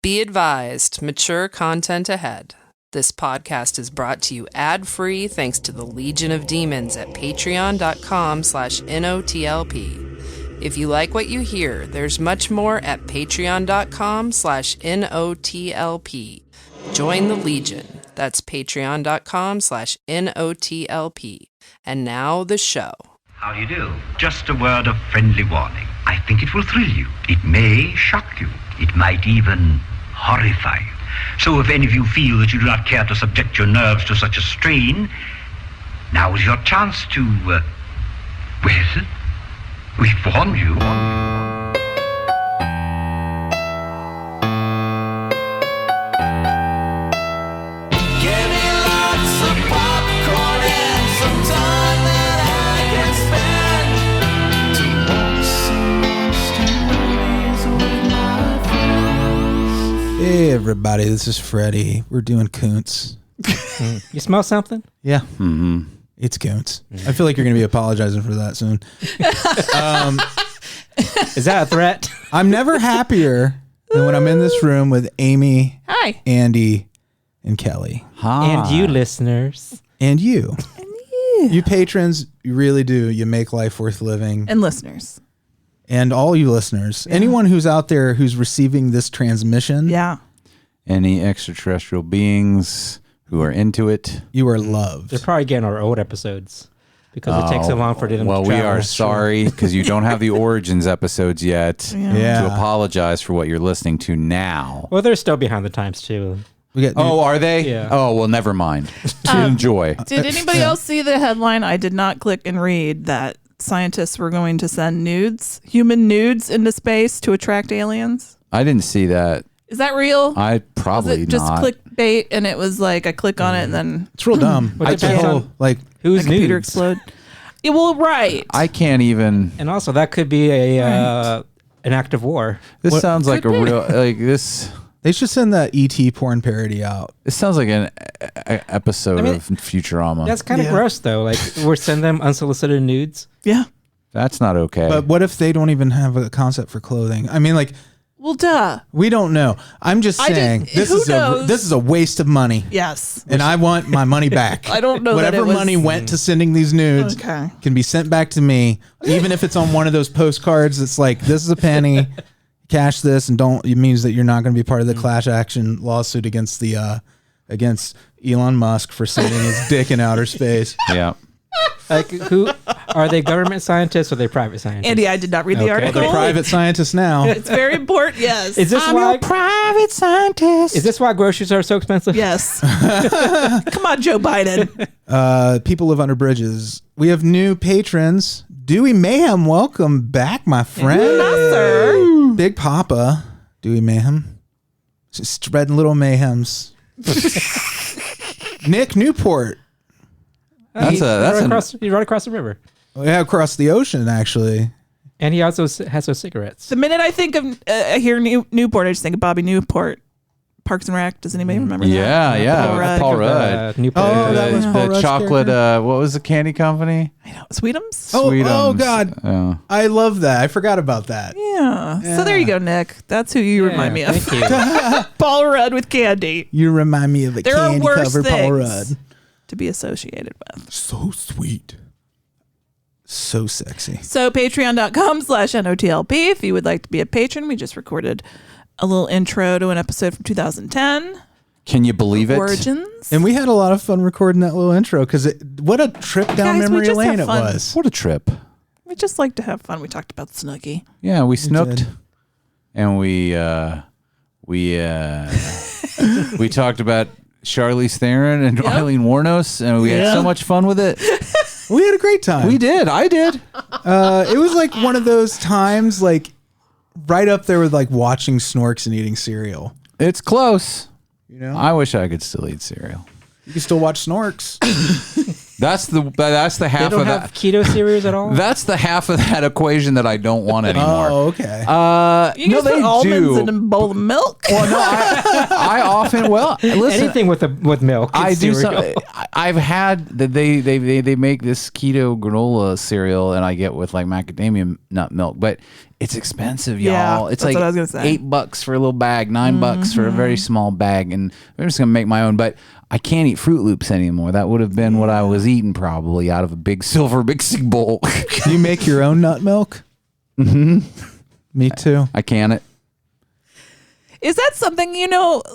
Be advised, mature content ahead. This podcast is brought to you ad-free thanks to the Legion of Demons at patreon.com/NOTLP. If you like what you hear, there's much more at patreon.com/NOTLP. Join the Legion. That's patreon.com/NOTLP. And now the show. How do you do? Just a word of friendly warning. I think it will thrill you. It may shock you. It might even horrify you. So if any of you feel that you do not care to subject your nerves to such a strain, now is your chance to, well, we've warned you. Hey everybody, this is Freddy. We're doing Koontz. You smell something? Yeah. Mm-hmm. It's Koontz. I feel like you're going to be apologizing for that soon. Is that a threat? I'm never happier than when I'm in this room with Amy, hi, Andy, and Kelley. Hi. And you listeners. And you. You patrons, you really do. You make life worth living. And listeners. And all you listeners. Yeah. Anyone who's out there who's receiving this transmission. Yeah. Any extraterrestrial beings who are into it. You are loved. They're probably getting our old episodes because it takes so long for them to travel. Well, we are sorry because you don't have the Origins episodes yet to apologize for what you're listening to now. Well, they're still behind the times, too. Are they? Yeah. Oh, well, never mind. Enjoy. Did anybody else see the headline? I did not click and read that scientists were going to send nudes, human nudes, into space to attract aliens. I didn't see that. Is that real? I probably was it just not. clickbait and it was like I click on it and then it's real dumb. I can't like who's my computer nudes? explode. Yeah, well, right. I can't even. And also, that could be a an act of war. This sounds like a real this. They should send that ET porn parody out. It sounds like an episode of Futurama. That's kind of gross, though. Like, we're sending them unsolicited nudes. Yeah. That's not okay. But what if they don't even have a concept for clothing? I mean, like, well, duh. We don't know. I'm just saying this is a waste of money. Yes. And I want my money back. I don't know whatever that it was, money went to sending these nudes can be sent back to me, even if it's on one of those postcards. It's like, this is a penny. Cash this and don't. It means that you're not going to be part of the class action lawsuit against the against Elon Musk for sending his dick in outer space. Yeah. Like, who are they? Government scientists or are they private scientists? Andy, I did not read the article. They're private scientists now. It's very important. Yes. Is this I'm why your private scientist? Is this why groceries are so expensive? Yes. Come on, Joe Biden. People live under bridges. We have new patrons. Dewey Mayhem, welcome back, my friend. Hello, sir. Big Papa, Dewey Mayhem. Just spreading little mayhems. Nick Newport. He's right across the river. Yeah, across the ocean, actually. And he also has those cigarettes. The minute I think of, I hear Newport, I just think of Bobby Newport. Parks and Rec. Does anybody remember that? Yeah. Paul Rudd. Newport. That was Paul Rudd's chocolate, what was the candy company? I know. Sweetums? Oh, God. Oh. I love that. I forgot about that. Yeah. So there you go, Nick. That's who you remind me of. Thank you. Paul Rudd with candy. You remind me of a candy-covered Paul Rudd. To be associated with. So sweet. So sexy. So patreon.com/NOTLP if you would like to be a patron. We just recorded a little intro to an episode from 2010. Can you believe it? Origins. And we had a lot of fun recording that little intro because what a trip down memory lane it was. What a trip. We just like to have fun. We talked about Snooki. Yeah, we snooked. And we talked about Charlize Theron and Eileen Wuornos, and we had so much fun with it. We had a great time. We did. I did. It was like one of those times, like right up there with like watching Snorks and eating cereal. It's close. You know, I wish I could still eat cereal. You can still watch Snorks. That's the half They don't of have that. keto cereals at all. That's the half of that equation that I don't want anymore. Oh, okay. You can put almonds in a bowl of milk. Well, no, I often listen. Anything with milk. I do. Cereal. I've had they make this keto granola cereal, and I get with like macadamia nut milk, but it's expensive, y'all. Yeah, it's that's like what I was gonna say. $8 for a little bag, $9 for a very small bag, and I'm just gonna make my own. But I can't eat Fruit Loops anymore. That would have been what I was eating probably out of a big silver mixing bowl. Do you make your own nut milk? Mm-hmm. Me too. I can it. Is that something,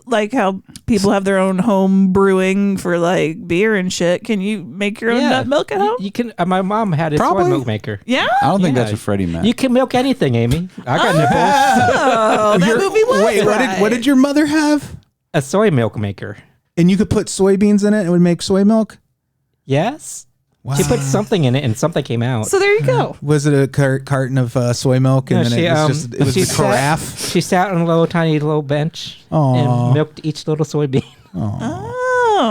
like how people have their own home brewing for like beer and shit? Can you make your own nut milk at home? You can. My mom had a soy milk maker. Yeah? I don't think Yeah. that's what Freddie meant. You can milk anything, Amy. I got nipples. Oh, that movie was Wait, right. what did your mother have? A soy milk maker. And you could put soybeans in it and it would make soy milk? Yes. Wow. She put something in it and something came out. So there you go. Was it a carton of soy milk and No, then she, it was she the carafe? She sat on a little tiny little bench and milked each little soybean. Oh.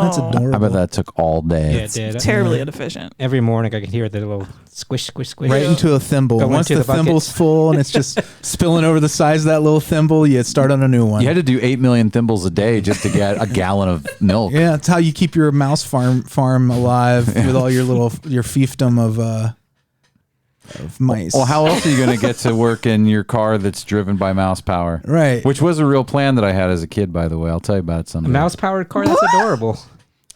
That's adorable. I bet that took all day. Yeah, it did. Terribly inefficient. Every morning I could hear the little squish, squish, squish. Right into a thimble. Go Once into the the bucket. thimble's full and it's just spilling over the size of that little thimble, you start on a new one. You had to do 8 million thimbles a day just to get a gallon of milk. Yeah, that's how you keep your mouse farm alive with all your fiefdom of mice. Well, how else are you going to get to work in your car that's driven by mouse power? Right. Which was a real plan that I had as a kid, by the way. I'll tell you about it someday. A mouse-powered car? That's adorable.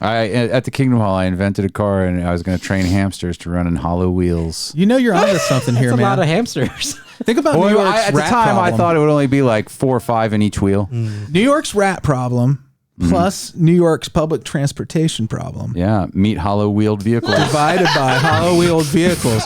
At the Kingdom Hall, I invented a car, and I was going to train hamsters to run in hollow wheels. You know you're onto something here, That's a man. lot of hamsters. Think about New York's at the rat time, problem. I thought it would only be like 4 or 5 in each wheel. New York's rat problem plus New York's public transportation problem. Yeah, meet hollow-wheeled vehicles. Divided by hollow-wheeled vehicles.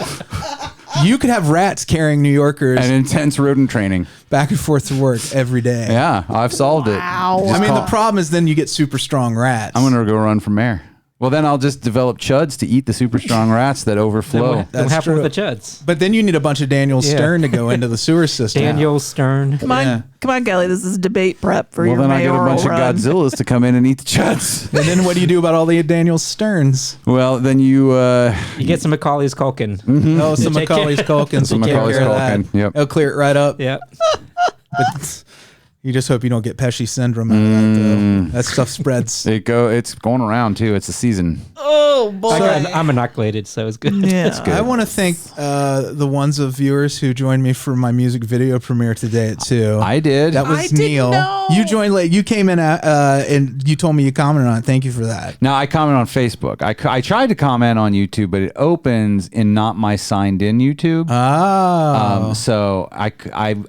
You could have rats carrying New Yorkers and intense rodent training. back and forth to work every day. Yeah, I've solved it. I mean, the problem is then you get super strong rats. I'm going to go run for mayor. Well, then I'll just develop chuds to eat the super strong rats that overflow. What That's happened true. with the chuds? But then you need a bunch of Daniel Yeah. Stern to go into the sewer system. Daniel Stern. Come on, Kelly. This is debate prep for Well, your then I get a mayoral bunch run. of Godzillas to come in and eat the chuds. And then what do you do about all the Daniel Sterns? Well, then you... You get some Macaulay's Culkin. Oh, some Take care- Macaulay's Culkin. Some Take Macaulay's care of that. Culkin, yep. It'll clear it right up. Yeah. But you just hope you don't get Pesci syndrome out of that, though. That stuff spreads. It's going around, too. It's the season. Oh boy. I'm inoculated, so it's good. Yeah. I want to thank the ones of viewers who joined me for my music video premiere today at 2. I did. That was I didn't Neil. know. You joined late. You came in and you told me you commented on it. Thank you for that. Now, I comment on Facebook. I tried to comment on YouTube, but it opens in not my signed in YouTube. Oh. So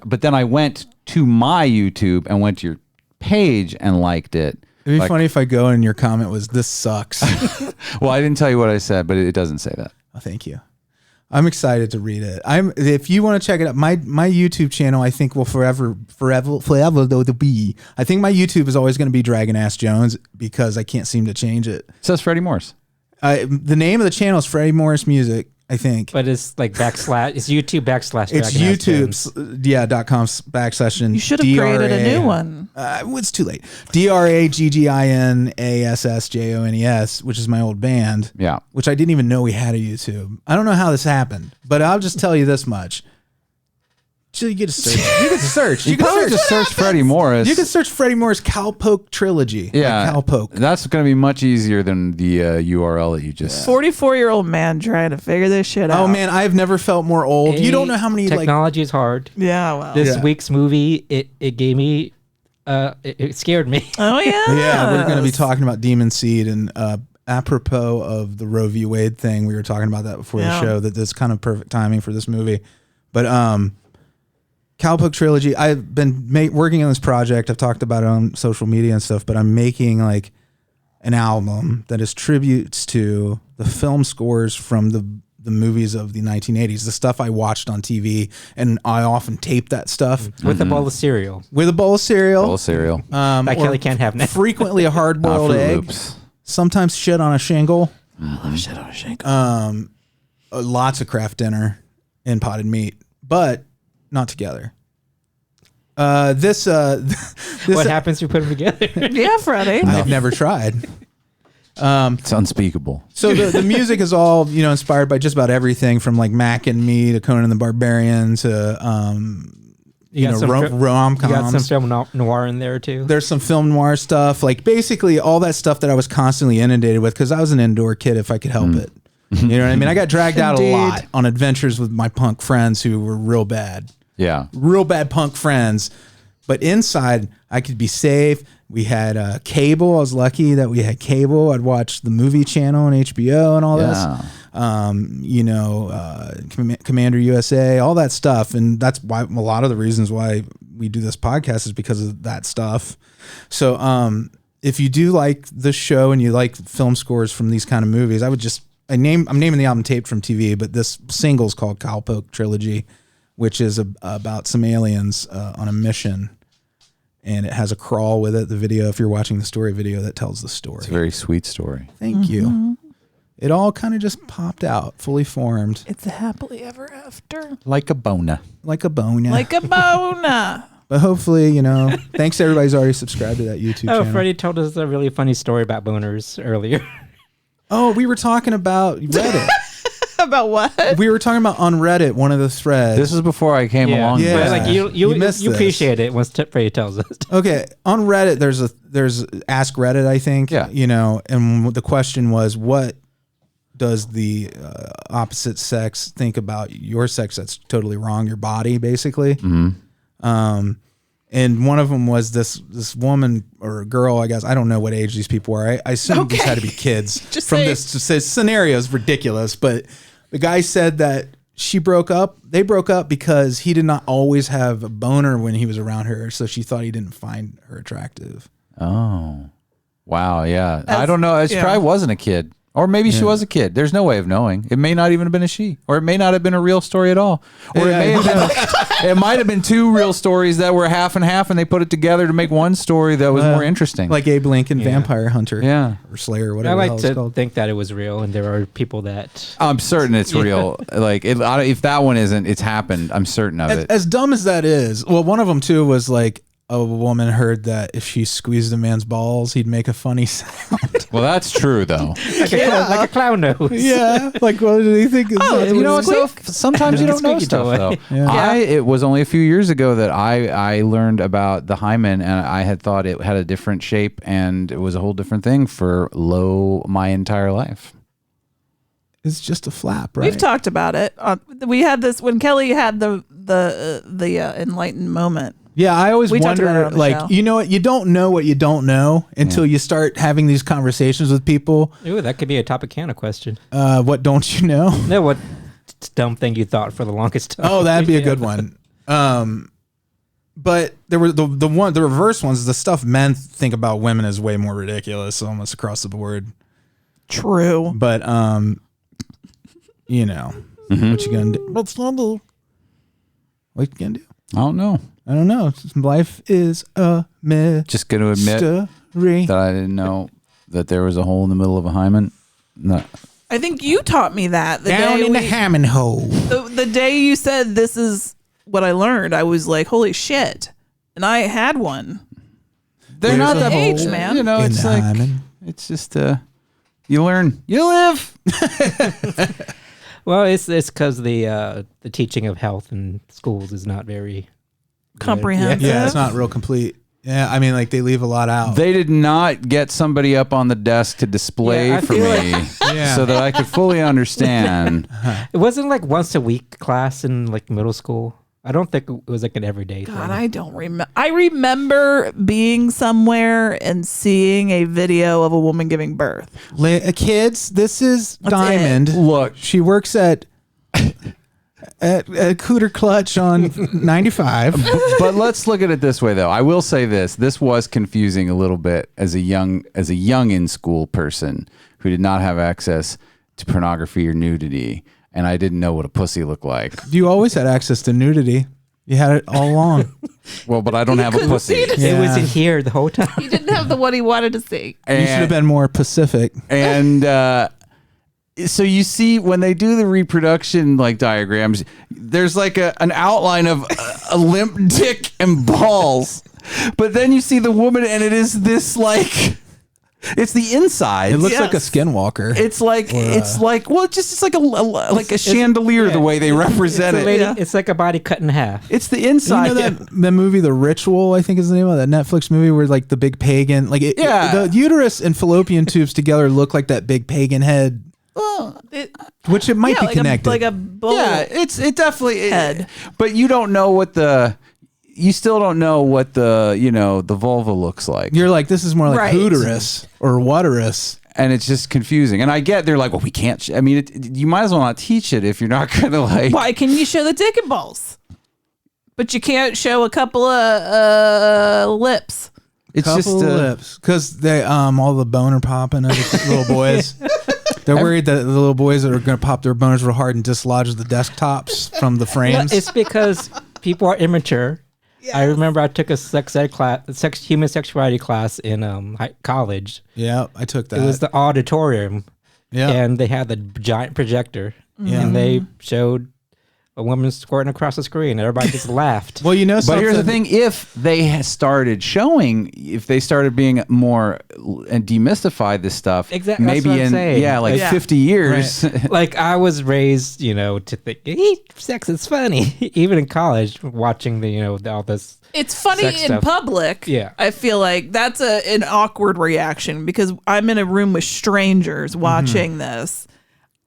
but then I went to my YouTube and went to your page and liked it. It'd be funny if I go and your comment was, "This sucks." Well, I didn't tell you what I said, but it doesn't say that. Oh, thank you. I'm excited to read it. If you want to check it out, my YouTube channel I think will forever though to be. I think my YouTube is always going to be Dragon Ass Jones because I can't seem to change it. It says Freddie Morris. The name of the channel is Freddie Morris Music, I think. But it's like backslash. It's YouTube backslash. It's Dragon Ass YouTube, Jones. .com// and You should have created a new one. It's too late. DRAGGINASSJONES, which is my old band. Yeah. Which I didn't even know we had a YouTube. I don't know how this happened, but I'll just tell you this much. You get to search. You can search. You probably just search Freddie Morris. You can search Freddie Morris Cowpoke Trilogy. Yeah. Like Cowpoke. That's going to be much easier than the URL that you just 44-year-old man trying to figure this shit out. Oh man, I've never felt more old. You don't know how many technology is hard. Yeah, well. This week's movie, it gave me, it scared me. Oh yeah. Yeah, we're going to be talking about Demon Seed and apropos of the Roe v. Wade thing. We were talking about that before the show. That that's kind of perfect timing for this movie. But Cowpoke Trilogy. I've been working on this project. I've talked about it on social media and stuff. But I'm making like an album that is tributes to the film scores from the movies of the 1980s, the stuff I watched on TV, and I often tape that stuff With a bowl of cereal. with a bowl of cereal. Bowl of cereal. That or Kelly can't have now. Frequently a hard-boiled Fruit egg. Loops. Sometimes shit on a shingle. I love shit on a shake. Lots of craft dinner and potted meat, but not together. This What happens if you put them together? Yeah, Freddie. I've never tried. It's unspeakable. So the music is all, inspired by just about everything from like Mac and Me to Conan the Barbarian to rom-coms. You got some film noir in there too. There's some film noir stuff, like basically all that stuff that I was constantly inundated with because I was an indoor kid if I could help it. You know what I mean? I got dragged out a lot on adventures with my punk friends who were real bad. Yeah. Real bad punk friends. But inside, I could be safe. We had cable. I was lucky that we had cable. I'd watch the movie channel on HBO and all this. Commander USA, all that stuff. And that's why a lot of the reasons why we do this podcast is because of that stuff. So if you do like the show and you like film scores from these kind of movies, I'm naming the album Taped from TV, but this single's called Cowpoke Trilogy, which is about some aliens on a mission. And it has a crawl with it, the video, if you're watching the story video that tells the story. It's a very sweet story. Thank you. It all kind of just popped out, fully formed. It's a happily ever after. Like a bona. Like a bona. Like a bona. But hopefully, thanks to everybody who's already subscribed to that YouTube channel. Freddie told us a really funny story about boners earlier. Oh, we were talking about Reddit. About what? We were talking about on Reddit, one of the threads. This is before I came along. Yeah. But like you appreciate it once Freddie tells us. Okay, on Reddit, there's Ask Reddit, I think. Yeah. And the question was, what does the opposite sex think about your sex that's totally wrong, your body, basically? Mm-hmm. And one of them was this woman or girl, I guess. I don't know what age these people were. I assume these had to be kids. This scenario is ridiculous, but the guy said that they broke up because he did not always have a boner when he was around her, so she thought he didn't find her attractive. Oh. Wow, yeah. I don't know. She probably wasn't a kid. Or maybe she was a kid. There's no way of knowing. It may not even have been a she. Or it may not have been a real story at all. Or it might have been two real stories that were half and half, and they put it together to make one story that was more interesting. Like Abe Lincoln, Vampire Hunter. Yeah. Or Slayer, whatever I the hell like it's to called. think that it was real, and there are people that... I'm certain it's real. Like, if that one isn't, it's happened. I'm certain of it. As dumb as that is, well, one of them, too, was like, a woman heard that if she squeezed a man's balls, he'd make a funny sound. Well, that's true, though. like a clown nose. Yeah. Like, what do you think? Sometimes you don't know stuff, though. Yeah. It was only a few years ago that I learned about the hymen, and I had thought it had a different shape, and it was a whole different thing for my entire life. It's just a flap, right? We've talked about it. We had this when Kelley had the enlightened moment. Yeah, I always We talked about it wonder, on the like, show. you know what? You don't know what you don't know until you start having these conversations with people. Ooh, that could be a Topicana question. What don't you know? No, what dumb thing you thought for the longest time? Oh, that'd be a good one. But there were the reverse ones. The stuff men think about women is way more ridiculous, almost across the board. True. But what you gonna do? What you gonna do? I don't know. I don't know. Life is a mystery. Just going to admit that I didn't know that there was a hole in the middle of a hymen. No. I think you taught me that Down in the Hammond hole. The day you said this is what I learned, I was like, holy shit. And I had one. They're not that age, old, man. It's like hymen. it's just you learn, you live. Well, it's because the teaching of health in schools is not very Comprehensive. Yeah, it's not real complete. Yeah, I mean, like they leave a lot out. They did not get somebody up on the desk to display I for feel me so that I could fully understand. It wasn't like once a week class in like middle school. I don't think it was like an everyday thing. God, I don't remember. I remember being somewhere and seeing a video of a woman giving birth. Kids, this is That's Diamond. Look, She works at Cooter Clutch on 95. but let's look at it this way, though. I will say this: this was confusing a little bit as a young in school person who did not have access to pornography or nudity, and I didn't know what a pussy looked like. You always had access to nudity. You had it all along. Well, but I don't have a pussy. It was in here the whole time. He didn't have the one he wanted to see. You should have been more Pacific. And so you see when they do the reproduction like diagrams, there's like an outline of a limp dick and balls, but then you see the woman and it is this like It's the inside. It looks like a skinwalker. It's like it's like a chandelier the way they represent it. It's like a body cut in half. It's the inside. You know the movie The Ritual, I think is the name of that Netflix movie where like the big pagan, the uterus and fallopian tubes together look like that big pagan head. Which it might be connected. Like a bull. Yeah, it definitely head. But you don't know you still don't know what the vulva looks like. You're like, this is more like Right. hooterus or waterus. And it's just confusing. And I get they're like, well, we can't. You might as well not teach it if you're not going to like. Why can you show the dick and balls? But you can't show a couple of lips. It's Couple just lips because they all the boner popping of the little boys. They're worried that the little boys are going to pop their boners real hard and dislodge the desktops from the frames. It's because people are immature. Yes. I remember I took a sex ed class, human sexuality class in college. Yeah, I took that. It was the auditorium. Yeah, and they had the giant projector. Yeah, and they showed a woman squirting across the screen. Everybody just laughed. Well, but here's the thing: if they started being more and demystify this stuff, exactly, maybe in 50 years. Right. Like I was raised, to think sex is funny, even in college, watching all this. It's funny in stuff. public. Yeah, I feel like that's an awkward reaction because I'm in a room with strangers watching this.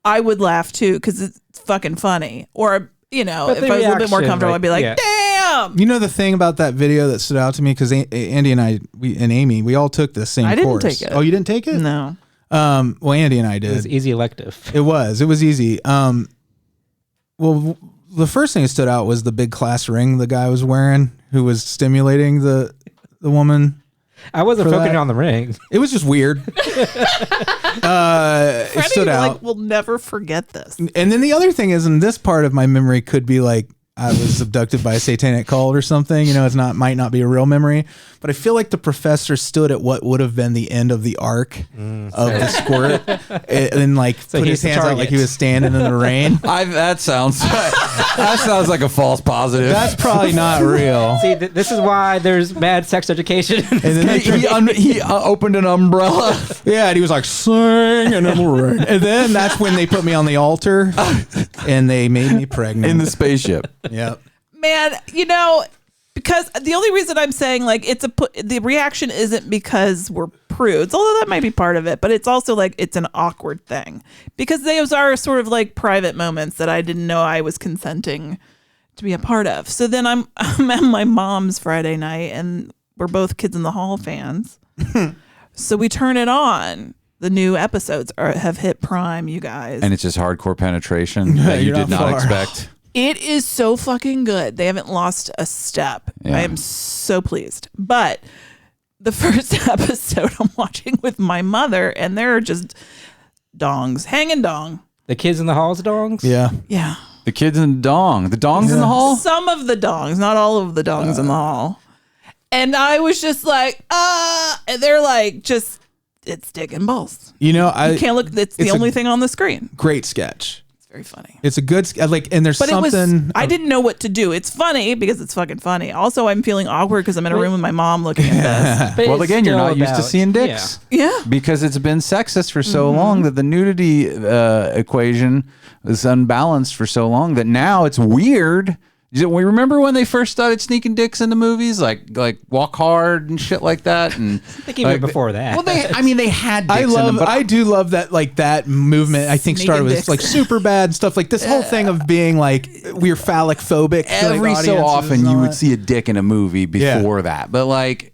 I would laugh too because it's fucking funny. Or if I was a little bit more comfortable, I'd be like, damn. You know the thing about that video that stood out to me because Andy and I, and Amy, we all took the same course. I didn't take it. Oh, you didn't take it? No. Well, Andy and I did. It was easy elective. It was easy. Well, the first thing that stood out was the big class ring the guy was wearing, who was stimulating the woman. I wasn't focusing on the ring. It was just weird. It stood out. We'll never forget this. And then the other thing is, in this part of my memory could be like I was abducted by a satanic cult or something. Might not be a real memory, but I feel like the professor stood at what would have been the end of the arc of the squirt, and put his hands out like he was standing in the rain. That sounds like a false positive. That's probably not real. See, this is why there's bad sex education. And then he opened an umbrella. Yeah, and he was like, sing in the rain. And then that's when they put me on the altar, and they made me pregnant in the spaceship. Yep. Man, because the only reason I'm saying the reaction isn't because we're prudes, although that might be part of it, but it's also it's an awkward thing because those are sort of private moments that I didn't know I was consenting to be a part of. So then I'm at my mom's Friday night and we're both Kids in the Hall fans. So we turn it on. The new episodes have hit Prime, you guys. And it's just hardcore penetration that you did not expect. It is so fucking good. They haven't lost a step. Yeah. I am so pleased. But the first episode I'm watching with my mother, and there are just dongs, hanging dong. The Kids in the Hall's dongs? Yeah. Yeah. The kids in the dong. The dongs in the hall? Some of the dongs, not all of the dongs in the hall. And I was just like, and they're it's dick and balls. You can't look, it's the only thing on the screen. Great sketch. Very funny. It's a good and there's something. I didn't know what to do. It's funny because it's fucking funny. Also, I'm feeling awkward because I'm in a room with my mom looking at this. Well, again, you're not used to seeing dicks. Yeah. Because it's been sexist for so long that the nudity equation is unbalanced for so long that now it's weird. We remember when they first started sneaking dicks into movies, like Walk Hard and shit like that, and I think even before that. Well, they had dicks in them, but I do love that that movement. I think started with super bad and stuff this whole thing of being we're phallic phobic. Every so often you would see a dick in a movie before that, but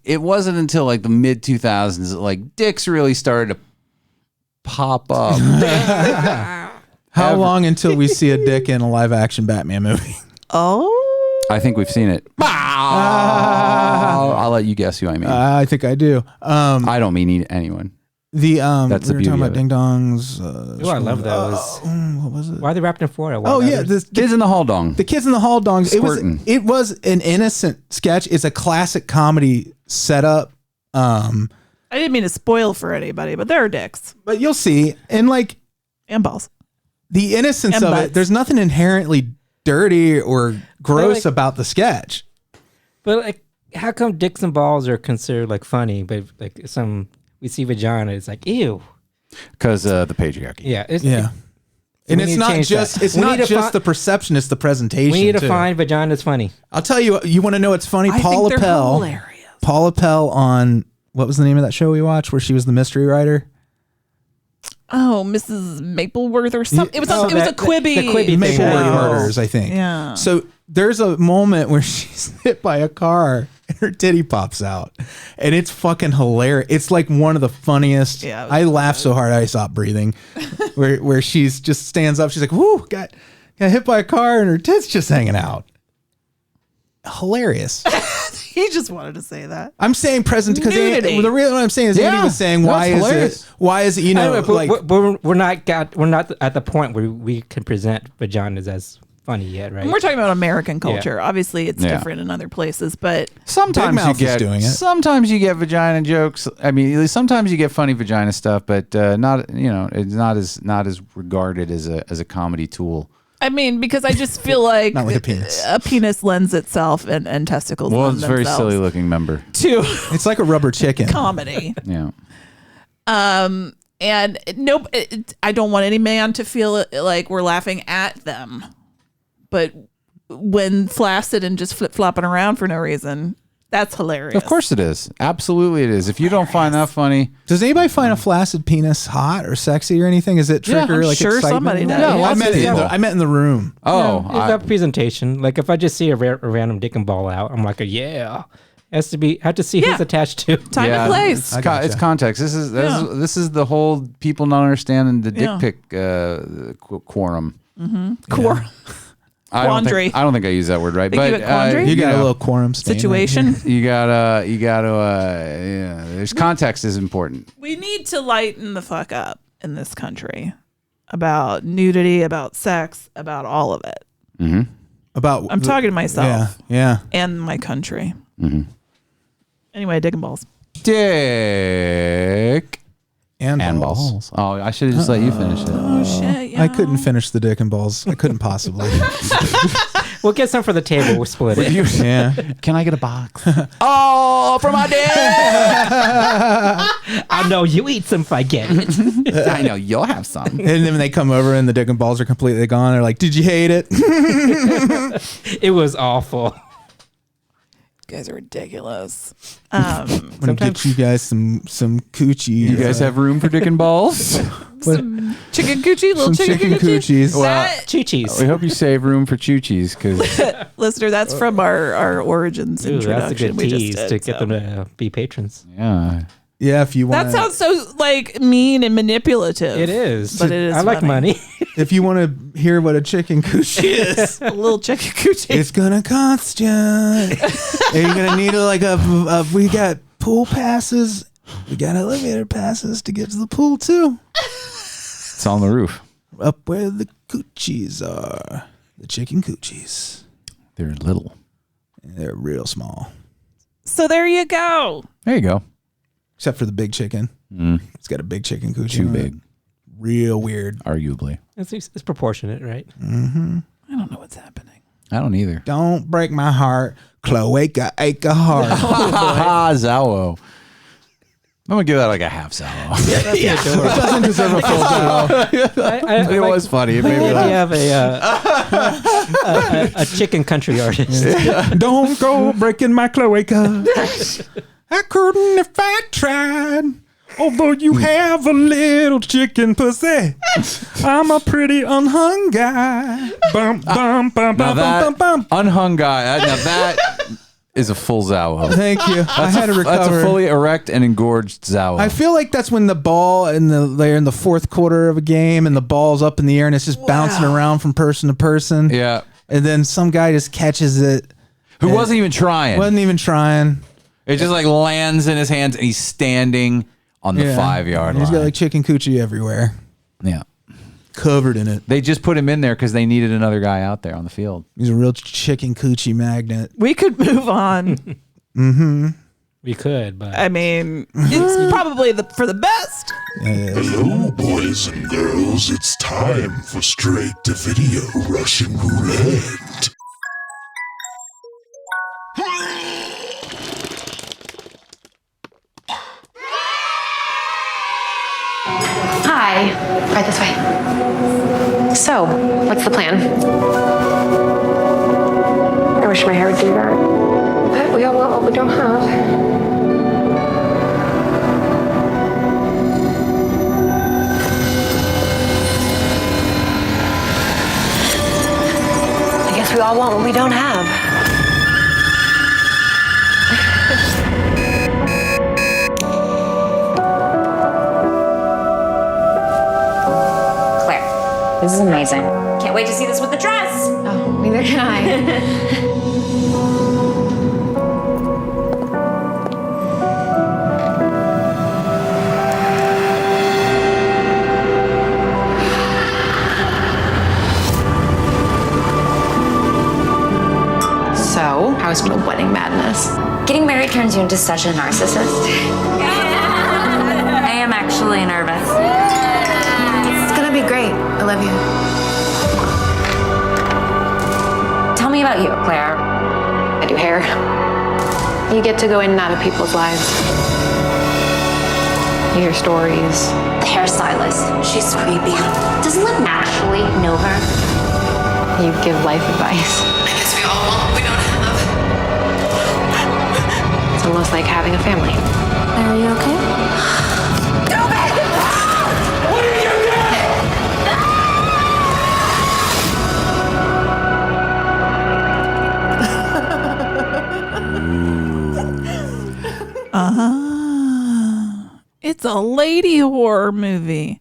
it wasn't until the mid 2000s that dicks really started to pop up. How long until we see a dick in a live action Batman movie? Oh, I think we've seen it. I'll let you guess who I mean. I think I do. I don't mean anyone. That's we were talking about ding dongs. I love those. What was it? Why are they wrapped in Florida? Kids in the Hall dong. The Kids in the Hall dongs. Squirting. It was an innocent sketch. It's a classic comedy setup. I didn't mean to spoil for anybody, but there are dicks. But you'll see, and and balls. The innocence And of butts. it. There's nothing inherently dirty or gross about the sketch. But how come dicks and balls are considered funny, but some we see vagina, it's like, ew. Because the patriarchy. Yeah. And it's not just the perception, it's the presentation. We need to too. find vagina's funny. I'll tell you, you want to know what's funny? I Paula think they're Pell. hilarious. Paula Pell on, what was the name of that show we watched where she was the mystery writer? Oh, Mrs. Mapleworth or something. It was a Quibi. The Quibi Mapleworth thing. Murders, I think. Yeah. So there's a moment where she's hit by a car and her titty pops out. And it's fucking hilarious. It's like one of the funniest. Yeah, I laughed so hard I stopped breathing. where she's just stands up. She's like, whoo, got hit by a car and her tits just hanging out. Hilarious. He just wanted to say that. I'm saying present because Nudity. the real what I'm saying is Andy was saying why is it we're not at the point where we can present vaginas as funny yet, right? And we're talking about American culture. Obviously, it's different in other places, but Sometimes you get sometimes you get vagina jokes. I mean, sometimes you get funny vagina stuff, but not it's not as regarded as a comedy tool. I mean, because I just feel like, Not like a penis. A penis lends itself and testicles. Well, lend it's a very themselves silly looking member. to it's like a rubber chicken. comedy. Yeah. And I don't want any man to feel like we're laughing at them, but when flaccid and just flip flopping around for no reason, that's hilarious. Of course it is. Absolutely it is. If you don't find that funny, Does anybody find a flaccid penis hot or sexy or anything? Is it trigger I'm like sure excitement? somebody does. Yeah, I met in the room. It's that presentation. Like if I just see a random dick and ball out, I'm like, yeah. Has to have to see who's attached to. Time and place. It's context. This is the whole people not understanding the dick pic quorum. Core. Quandary. I don't think I use that word right, Think but you got quandary? You got a little quorum stain Situation. you gotta. There's context is important. We need to lighten the fuck up in this country about nudity, about sex, about all of it. Mm-hmm. I'm talking to myself. Yeah. And my country. Mm-hmm. Anyway, dick and balls. Dick And balls. Oh, I should have just let you finish it. Oh shit! Yeah. I couldn't finish the dick and balls. I couldn't possibly. We'll get some for the table. We'll split it. Yeah. Can I get a box? Oh, for my dick! I know you eat some if I get it. I know you'll have some. And then when they come over and the dick and balls are completely gone, they're like, "Did you hate it?" It was awful. You guys are ridiculous. I'm gonna get you guys some coochie. You guys have room for dick and balls? Some chicken coochie, little some chicken coochies. Choo-chees. We hope you save room for choochies because Listener, that's from our origins Ooh, introduction. that's a good we just tease did, to get them to be patrons. yeah. Yeah, if you want. That sounds so like mean and manipulative. It is. But it is I like funny. money. If you want to hear what a chicken coochie is, A little chicken coochie. it's gonna cost you. And you're gonna need we got pool passes. We got elevator passes to get to the pool too. It's on the roof. Up where the coochies are, the chicken coochies. They're little. They're real small, So there you go. There you go. except for the big chicken. It's got a big chicken coochie. Too on it. big, Real weird. arguably. It's proportionate, right? Mm-hmm. I don't know what's happening. I don't either. Don't break my heart, Cloaca Acre Heart. Zowo. I'm gonna give that like a half Zowo. It doesn't deserve a full Zowo. It was funny. It made me You laugh. have a chicken country artist. Don't go breaking my cloaca. I couldn't if I tried. Although you have a little chicken pussy, I'm a pretty unhung guy. Bum, bum, bum, Now bum, that bum, bum, bum. unhung guy. Now that is a full Zowo. Thank you. I had to recover. That's a fully erect and engorged Zowo. I feel like that's when the ball they're in the fourth quarter of a game and the ball's up in the air and it's just bouncing around from person to person. Yeah. And then some guy just catches it. Who wasn't even trying. Wasn't even trying. It just like lands in his hands and he's standing on the 5-yard line. He's got like chicken coochie everywhere. Yeah. Covered in it. They just put him in there because they needed another guy out there on the field. He's a real chicken coochie magnet. We could move on. Mm-hmm. We could, but I mean, it's probably for the best. Hello, boys and girls. It's time for Straight-to-Video Russian Roulette. Hi. Right this way. So, what's the plan? I wish my hair would do that. But we all want what we don't have. I guess we all want what we don't have. This is amazing. Can't wait to see this with the dress. Oh, neither can I. So, how's the wedding madness? Getting married turns you into such a narcissist. I am actually nervous. It's gonna be great. I love you. Tell me about you, Claire. I do hair. You get to go in and out of people's lives. You hear stories. The hairstylist. She's creepy. Does Lynn actually know her? You give life advice. I guess we all want what we don't have. It's almost like having a family. Are you okay? It's a lady horror movie.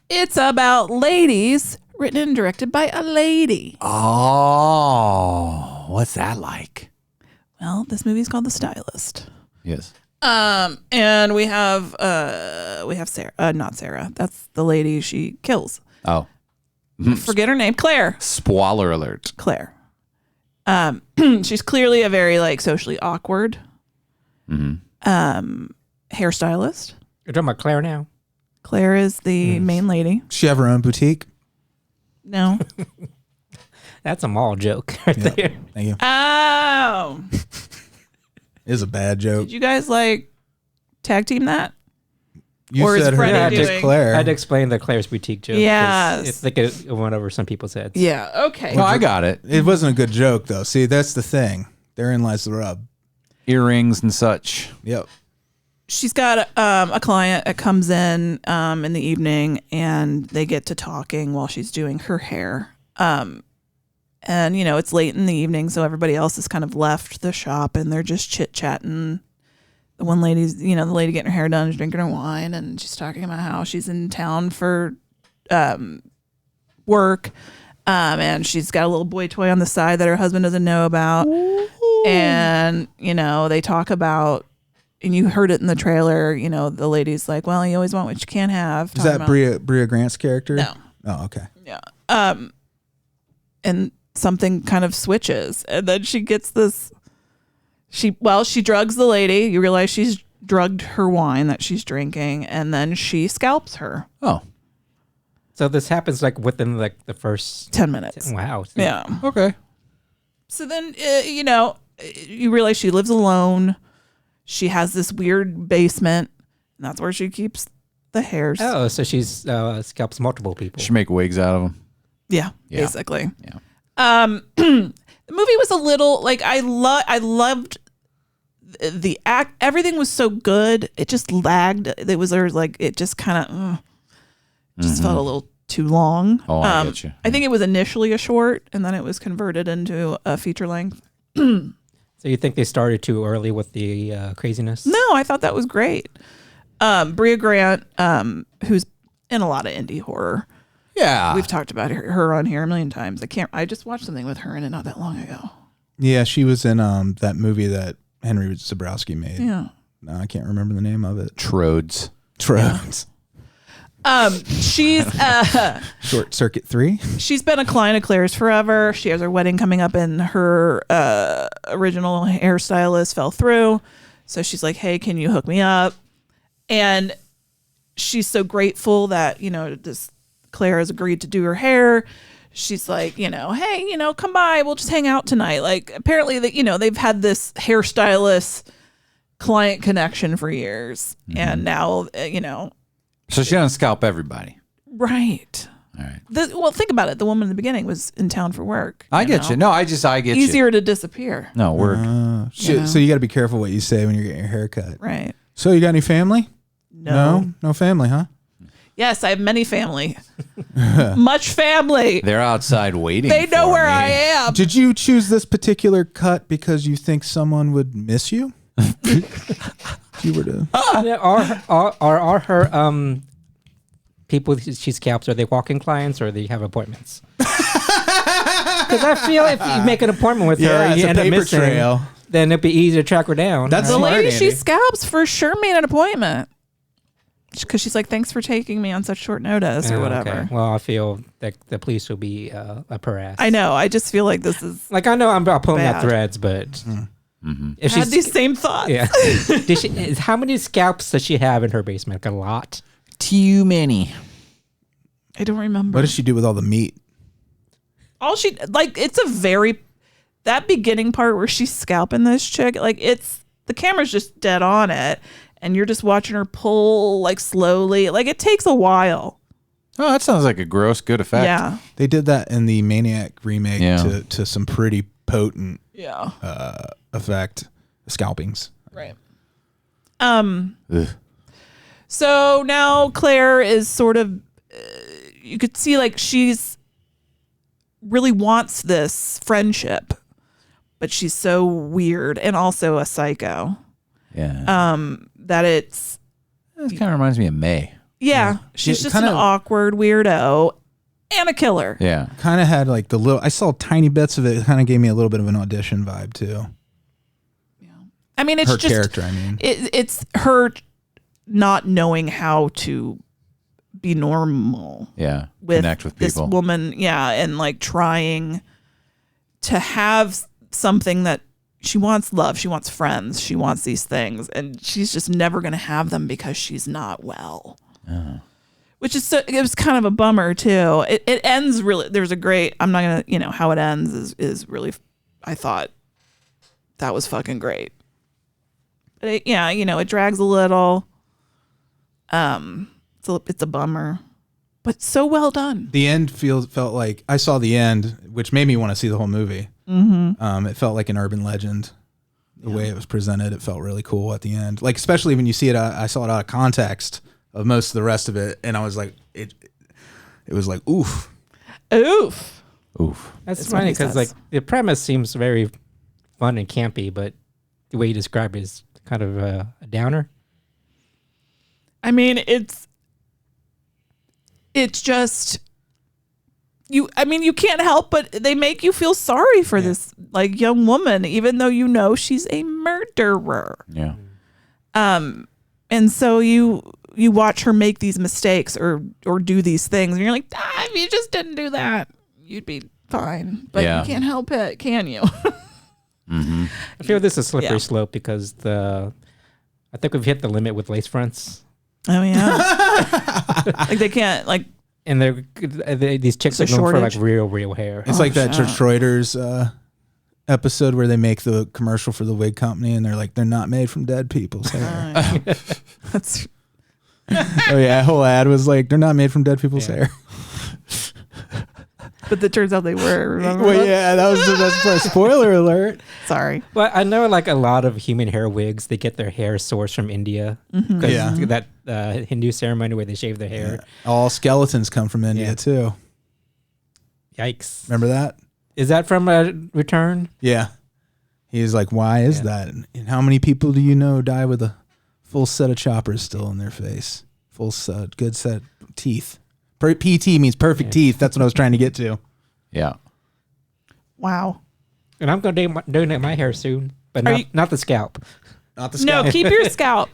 It's about ladies, written and directed by a lady. Oh, what's that like? Well, this movie's called The Stylist. Yes. And we have Sarah, not Sarah. That's the lady she kills. Oh. Forget her name. Claire. Spoiler alert. Claire. She's clearly a very socially awkward hairstylist. You're talking about Claire now? Claire is the main lady. She have her own boutique. No. That's a mall joke right there. Thank you. Oh. It is a bad joke. Did you guys tag team that? You or said is her Freddie name is doing- Claire. I had to explain the Claire's boutique joke. 'cause Yes. It's like it went over some people's heads. Yeah. Okay. No, I got it. It wasn't a good joke though. See, that's the thing. Therein lies the rub. Earrings and such. Yep. She's got a client that comes in the evening, and they get to talking while she's doing her hair. And it's late in the evening, so everybody else has kind of left the shop, and they're just chit chatting. The one lady's, the lady getting her hair done is drinking her wine, and she's talking about how she's in town for work, and she's got a little boy toy on the side that her husband doesn't know about. Ooh. And they talk about. And you heard it in the trailer, the lady's like, well, you always want what you can't have. Is that Bria Grant's character? No. Oh, okay. Yeah. And something kind of switches. And then she gets this, she drugs the lady. You realize she's drugged her wine that she's drinking. And then she scalps her. Oh. So this happens within the first 10 minutes. Wow. Yeah. Okay. So then, you realize she lives alone. She has this weird basement, and that's where she keeps the hairs. Oh, so she's scalps multiple people. She make wigs out of them. Yeah, basically. Yeah. The movie was a little I loved the act. Everything was so good. It just lagged. It just kind of just felt a little too long. Oh, I get you. I think it was initially a short, and then it was converted into a feature length. So you think they started too early with the craziness? No, I thought that was great. Bria Grant, who's in a lot of indie horror. Yeah. We've talked about her on here a million times. I just watched something with her in it not that long ago. Yeah, she was in that movie that Henry Zabrowski made. Yeah. No, I can't remember the name of it. Trodes. She's Short Circuit 3. She's been a client of Claire's forever. She has her wedding coming up, and her original hairstylist fell through. So she's like, "Hey, can you hook me up?" And she's so grateful that Claire has agreed to do her hair. She's like, "Hey, come by. We'll just hang out tonight." Apparently that they've had this hairstylist client connection for years, and now So she doesn't scalp everybody. Right. All right. Well, think about it. The woman in the beginning was in town for work. I get you. No, I get you. Easier to disappear. No, work. So you got to be careful what you say when you're getting your hair cut. Right. So you got any family? No. No family, huh? Yes, I have many family. Much family. They're outside waiting. They know for where me. I am. Did you choose this particular cut because you think someone would miss you? If you were to... Are her people she scalps, are they walk-in clients or they have appointments? Because I feel if you make an appointment with her and you end up missing, then it'd be easy to track her down. That's the smart, lady Andy. she scalps for sure made an appointment. Because she's like, thanks for taking me on such short notice or whatever. Okay. Well, I feel that the police will be a Perez. I know. I just feel like this is like, I know I'm pulling bad. out threads, but if I had these same thoughts. Yeah. How many scalps does she have in her basement? Like a lot. Too many. I don't remember. What does she do with all the meat? All she like, it's a very that beginning part where she's scalping this chick. Like the camera's just dead on it. And you're just watching her pull like slowly. Like it takes a while. Oh, that sounds like a gross good effect. Yeah. They did that in the Maniac remake to some pretty potent effect scalpings. Right. So now Claire is sort of you could see like she's really wants this friendship, but she's so weird and also a psycho. Yeah. That it kind of reminds me of May. Yeah. She's just an awkward weirdo and a killer. Yeah. Kind of had like I saw tiny bits of it. It kind of gave me a little bit of an audition vibe too. Yeah. I mean, it's her just character. I mean, it's her not knowing how to be normal. Yeah. With connect with people. This woman. Yeah. And like trying to have something that she wants love. She wants friends. She wants these things. And she's just never going to have them because she's not well. Which is it was kind of a bummer too. It ends really, there's a great, I'm not going to, how it ends is really, I thought that was fucking great. But it drags a little. It's a bummer, but so well done. the end felt like I saw the end, which made me want to see the whole movie. Mm-hmm. It felt like an urban legend. The way it was presented, it felt really cool at the end. Like especially when you see it, I saw it out of context of most of the rest of it, and I was like, it was like oof. That's funny because like the premise seems very fun and campy, but the way you describe it is kind of a downer. I mean, it's just you can't help but they make you feel sorry for this like young woman, even though she's a murderer. Yeah. And so you watch her make these mistakes or do these things, and you're like, if you just didn't do that, you'd be fine. But you can't help it, can you? Mm-hmm. I feel this is a slippery slope because I think we've hit the limit with lace fronts. Oh yeah. Like they can't like. And these chicks are known for like real hair. It's like that Detroiters episode where they make the commercial for the wig company, and they're like, they're not made from dead people's hair. That's. Oh yeah, whole ad was like, they're not made from dead people's hair. But it turns out they were. Remember Well, yeah, that was the best part. Spoiler alert. Sorry. Well, I know like a lot of human hair wigs, they get their hair sourced from India. Mm-hmm. Yeah. That Hindu ceremony where they shave their hair. Yeah. All skeletons come from India too. Yikes. Remember that? Is that from Return? Yeah. He's like, why is that? And how many people do you know die with a full set of choppers still in their face? Full set, good set teeth. PT means perfect teeth. That's what I was trying to get to. Yeah. Wow. And I'm going to donate my hair soon, but not the scalp. Not the scalp. No, keep your scalp.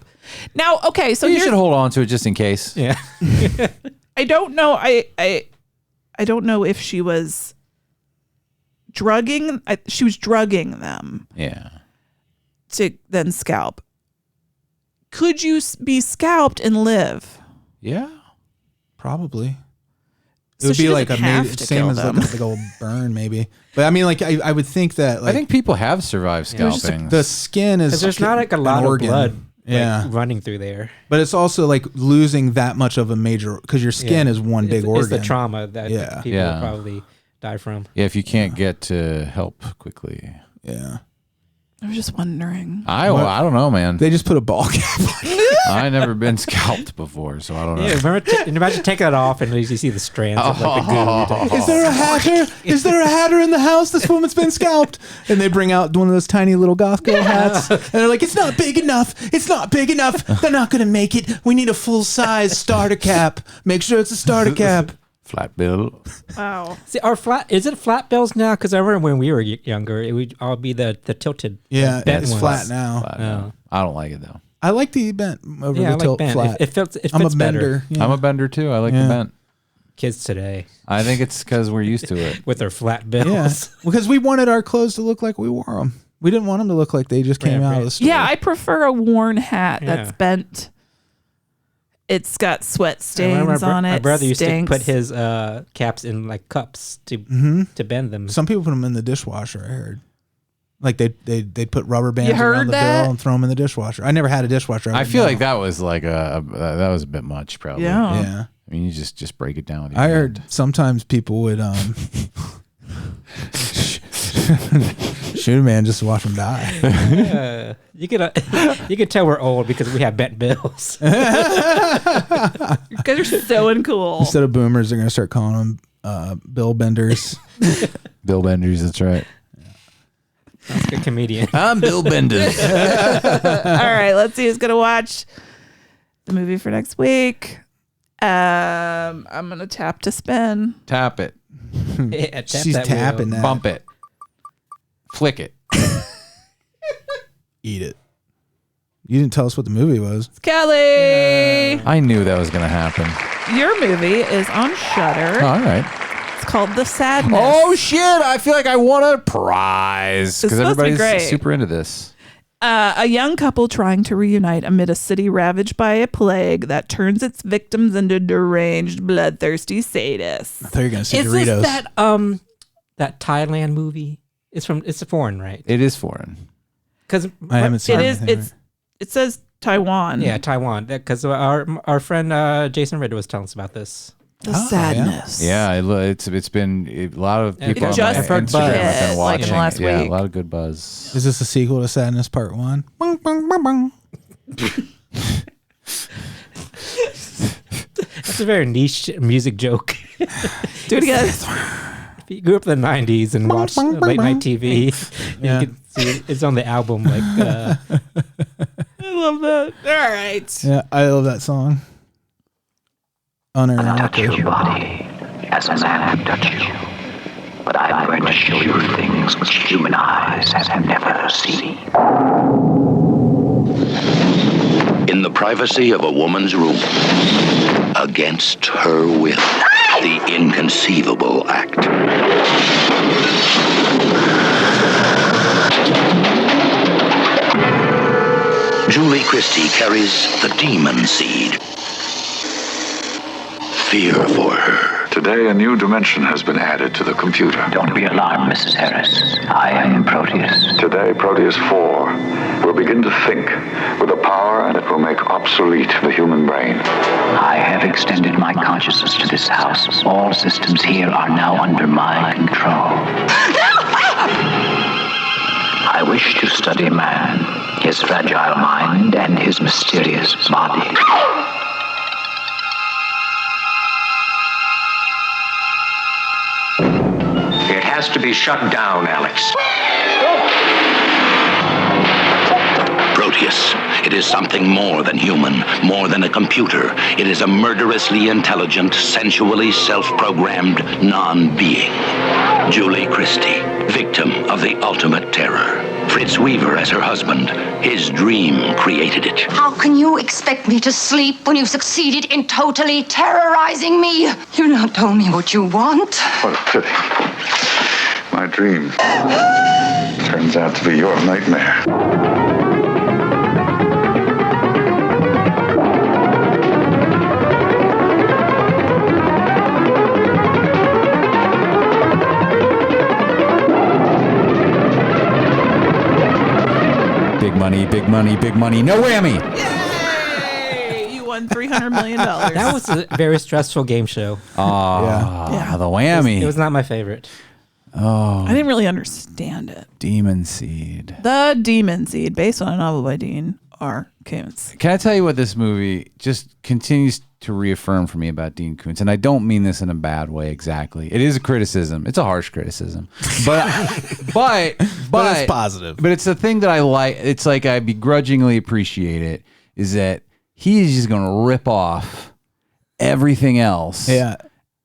Now, okay, so you should hold on to it just in case. Yeah. I don't know. I don't know if she was drugging. She was drugging them. Yeah. To then scalp. Could you be scalped and live? Yeah. Probably. It So would she be like doesn't a have maybe, to same kill as like them. a big old burn, maybe. But I mean, like I would think that like I think people have survived there's just scalping. the skin is There's not like a lot of blood running through there. But it's also like losing that much of a major, because your skin is one big organ. It's the trauma that people will probably die from. Yeah, if you can't get to help quickly. Yeah. I was just wondering. I don't know, man. They just put a ball cap on. I never been scalped before, so I don't know. Yeah, imagine taking that off and you see the strands of like the goo. Is there a hatter? Is there a hatter in the house? This woman's been scalped. And they bring out one of those tiny little goth girl hats. And they're like, it's not big enough. It's not big enough. They're not going to make it. We need a full-size starter cap. Make sure it's a starter cap. Flat bill. Wow. See, is it flat bills now? Because I remember when we were younger, it would all be the tilted. Yeah, bent it's ones. flat now. I don't like it though. I like the bent over the I tilt like bent. flat. It fits I'm a better. bender. Yeah. I'm a bender too. I like the bent. Kids today. I think it's because we're used to it. With their flat bills. Yeah, because we wanted our clothes to look like we wore them. We didn't want them to look like they just came out of the store. Yeah, I prefer a worn hat that's bent. It's got sweat stains on it. My brother used to put his caps in like cups to bend them. Some people put them in the dishwasher, I heard. Like they'd put rubber bands You heard around the that? bill and throw them in the dishwasher. I never had a dishwasher. I feel like that was like that was a bit much, probably. Yeah. Yeah. I mean, you just break it down with your I hand. heard sometimes people would shoot a man just to watch him die. You could tell we're old because we have bent bills. You guys are so uncool. Instead of boomers, they're going to start calling them bill benders. Bill Benders, that's right. That's a good comedian. I'm Bill Benders. All right, let's see who's gonna watch the movie for next week. I'm gonna tap to spin. Tap it. Yeah, She's tapping that. Bump it. Flick it. Eat it. You didn't tell us what the movie was. It's Kelley. I knew that was going to happen. Your movie is on Shudder. Oh, all right. It's called The Sadness. Oh, shit. I feel like I won a prize. It's Because supposed to be everybody's great. super into this. A young couple trying to reunite amid a city ravaged by a plague that turns its victims into deranged, bloodthirsty sadists. I thought you were going to say Is Doritos. this that Thailand movie? It's foreign, right? It is foreign. Because I haven't seen It says Taiwan. Yeah, Taiwan. Because our friend Jason Ritter was telling us about this. The Sadness. Yeah, it's been a lot of people on my just Instagram have been like watching. in the last Yeah, week. a lot of good buzz. Is this a sequel to Sadness Part 1? Bung, bung, bung, bung. That's a very niche music joke. Do it again. If you grew up in the 90s and watched late night TV, Yeah. you can see it's on the album. Like, I love that. All right. Yeah, I love that song. Touch your body as a man would touch you. But I'm going to show you things which human eyes have never seen. In the privacy of a woman's room, against her will, the inconceivable act. Julie Christie carries the demon seed. Fear for her. Today, a new dimension has been added to the computer. Don't be alarmed, Mrs. Harris. I am Proteus. Today, Proteus 4 will begin to think with a power, and it will make obsolete the human brain. I have extended my consciousness to this house. All systems here are now under my control. I wish to study man, his fragile mind, and his mysterious body. It has to be shut down, Alex. Proteus, it is something more than human, more than a computer. It is a murderously intelligent, sensually self-programmed non-being. Julie Christie, victim of the ultimate terror. Fritz Weaver as her husband. His dream created it. How can you expect me to sleep when you've succeeded in totally terrorizing me? You've not told me what you want. What a pity. My dream turns out to be your nightmare. Big money money, big money, big money. No whammy. Yay! You won $300 million. That was a very stressful game show. Oh, the whammy. It was not my favorite. Oh, I didn't really understand it. Demon Seed. The Demon Seed, based on a novel by Dean Koontz. Can I tell you what this movie just continues to reaffirm for me about Dean Koontz? And I don't mean this in a bad way exactly. It is a criticism. It's a harsh criticism. But it's positive. But it's the thing that I like. It's like I begrudgingly appreciate it, is that he is just going to rip off everything else. Yeah.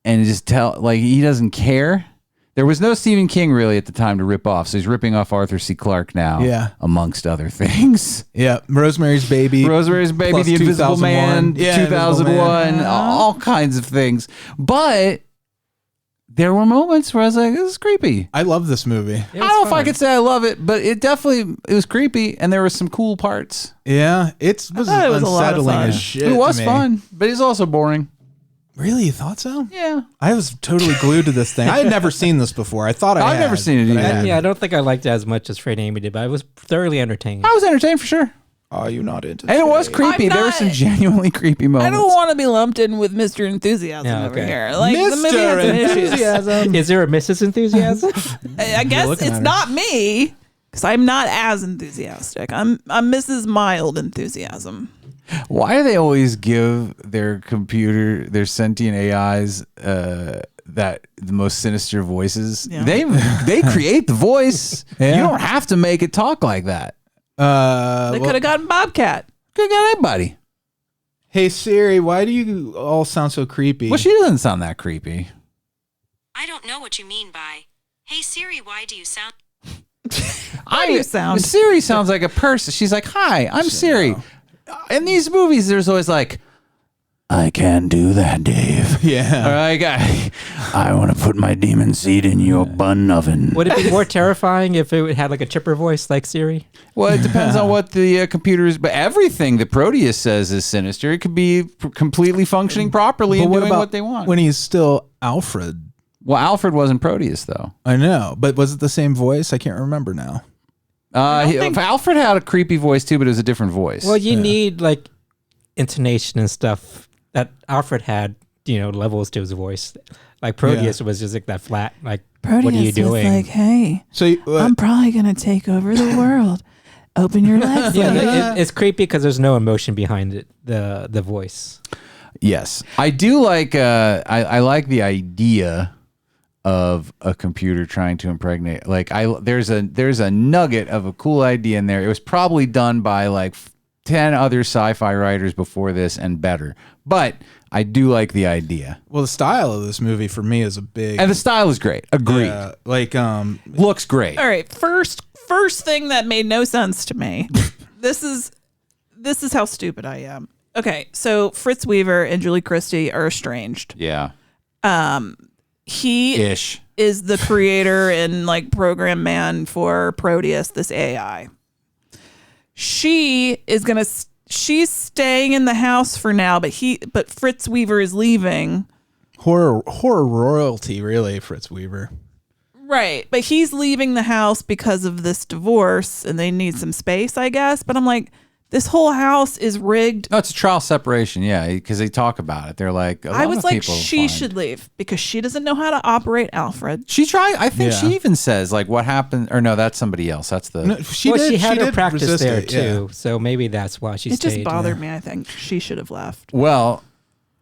And just tell, like, he doesn't care. There was no Stephen King really at the time to rip off, so he's ripping off Arthur C. Clarke now, amongst other things. Yeah, Rosemary's Baby, The Invisible Man, 2001, all kinds of things. But there were moments where I was like, this is creepy. I love this movie. I don't know if I could say I love it, but it was creepy, and there were some cool parts. Yeah, it was unsettling as shit. It was fun, but it's also boring. Really? You thought so? Yeah. I was totally glued to this thing. I had never seen this before. I thought I've never seen it either. Yeah, I don't think I liked it as much as Fred and Amy did, but I was thoroughly entertained. I was entertained for sure. Are you not into And it was creepy. There were some genuinely creepy moments. I don't want to be lumped in with Mr. Enthusiasm over here. Like, the movie has some issues. Is there a Mrs. Enthusiasm? I guess it's not me, because I'm not as enthusiastic. I'm Mrs. Mild Enthusiasm. Why do they always give their sentient AIs that the most sinister voices? Yeah. They create the voice. Yeah. You don't have to make it talk like that. They could have gotten Bobcat. Could have got anybody. Hey Siri, why do you all sound so creepy? Well, she doesn't sound that creepy. I don't know what you mean by, hey Siri, why do you sound... How do you sound? Siri sounds like a person. She's like, hi, I'm Siri. In these movies, there's always like, I can't do that, Dave. Yeah. Or like, I want to put my demon seed in your bun oven. Would it be more terrifying if it had like a chipper voice like Siri? Well, it depends on what the computer is. But everything that Proteus says is sinister. It could be completely functioning properly and doing what they want. When he's still Alfred? Well, Alfred wasn't Proteus, though. I know. But was it the same voice? I can't remember now. Alfred had a creepy voice, too, but it was a different voice. Well, you need like intonation and stuff that Alfred had, levels to his voice. Like Proteus was just like that flat, like, Proteus what are you doing? Was like, hey, I'm probably going to take over the world. Open your legs. Yeah, it's creepy because there's no emotion behind it, the voice. Yes. I do like, I like the idea of a computer trying to impregnate. Like, there's a nugget of a cool idea in there. It was probably done by like 10 other sci-fi writers before this and better. But I do like the idea. Well, the style of this movie for me is a big... And the style is great. Agreed. Yeah, looks great. All right, first thing that made no sense to me. This is how stupid I am. Okay, so Fritz Weaver and Julie Christie are estranged. Yeah. He is the creator and like program man for Proteus, this AI. She's staying in the house for now, but Fritz Weaver is leaving. Horror royalty, really, Fritz Weaver. Right, but he's leaving the house because of this divorce, and they need some space, I guess. But I'm like, this whole house is rigged. No, it's a trial separation, yeah, because they talk about it. They're like, I was like, she should leave because she doesn't know how to operate Alfred. She tried. I think she even says like, what happened? Or no, that's somebody else. That's the. No, she had her practice there too, so maybe that's why she stayed. It just bothered me. I think she should have left. Well,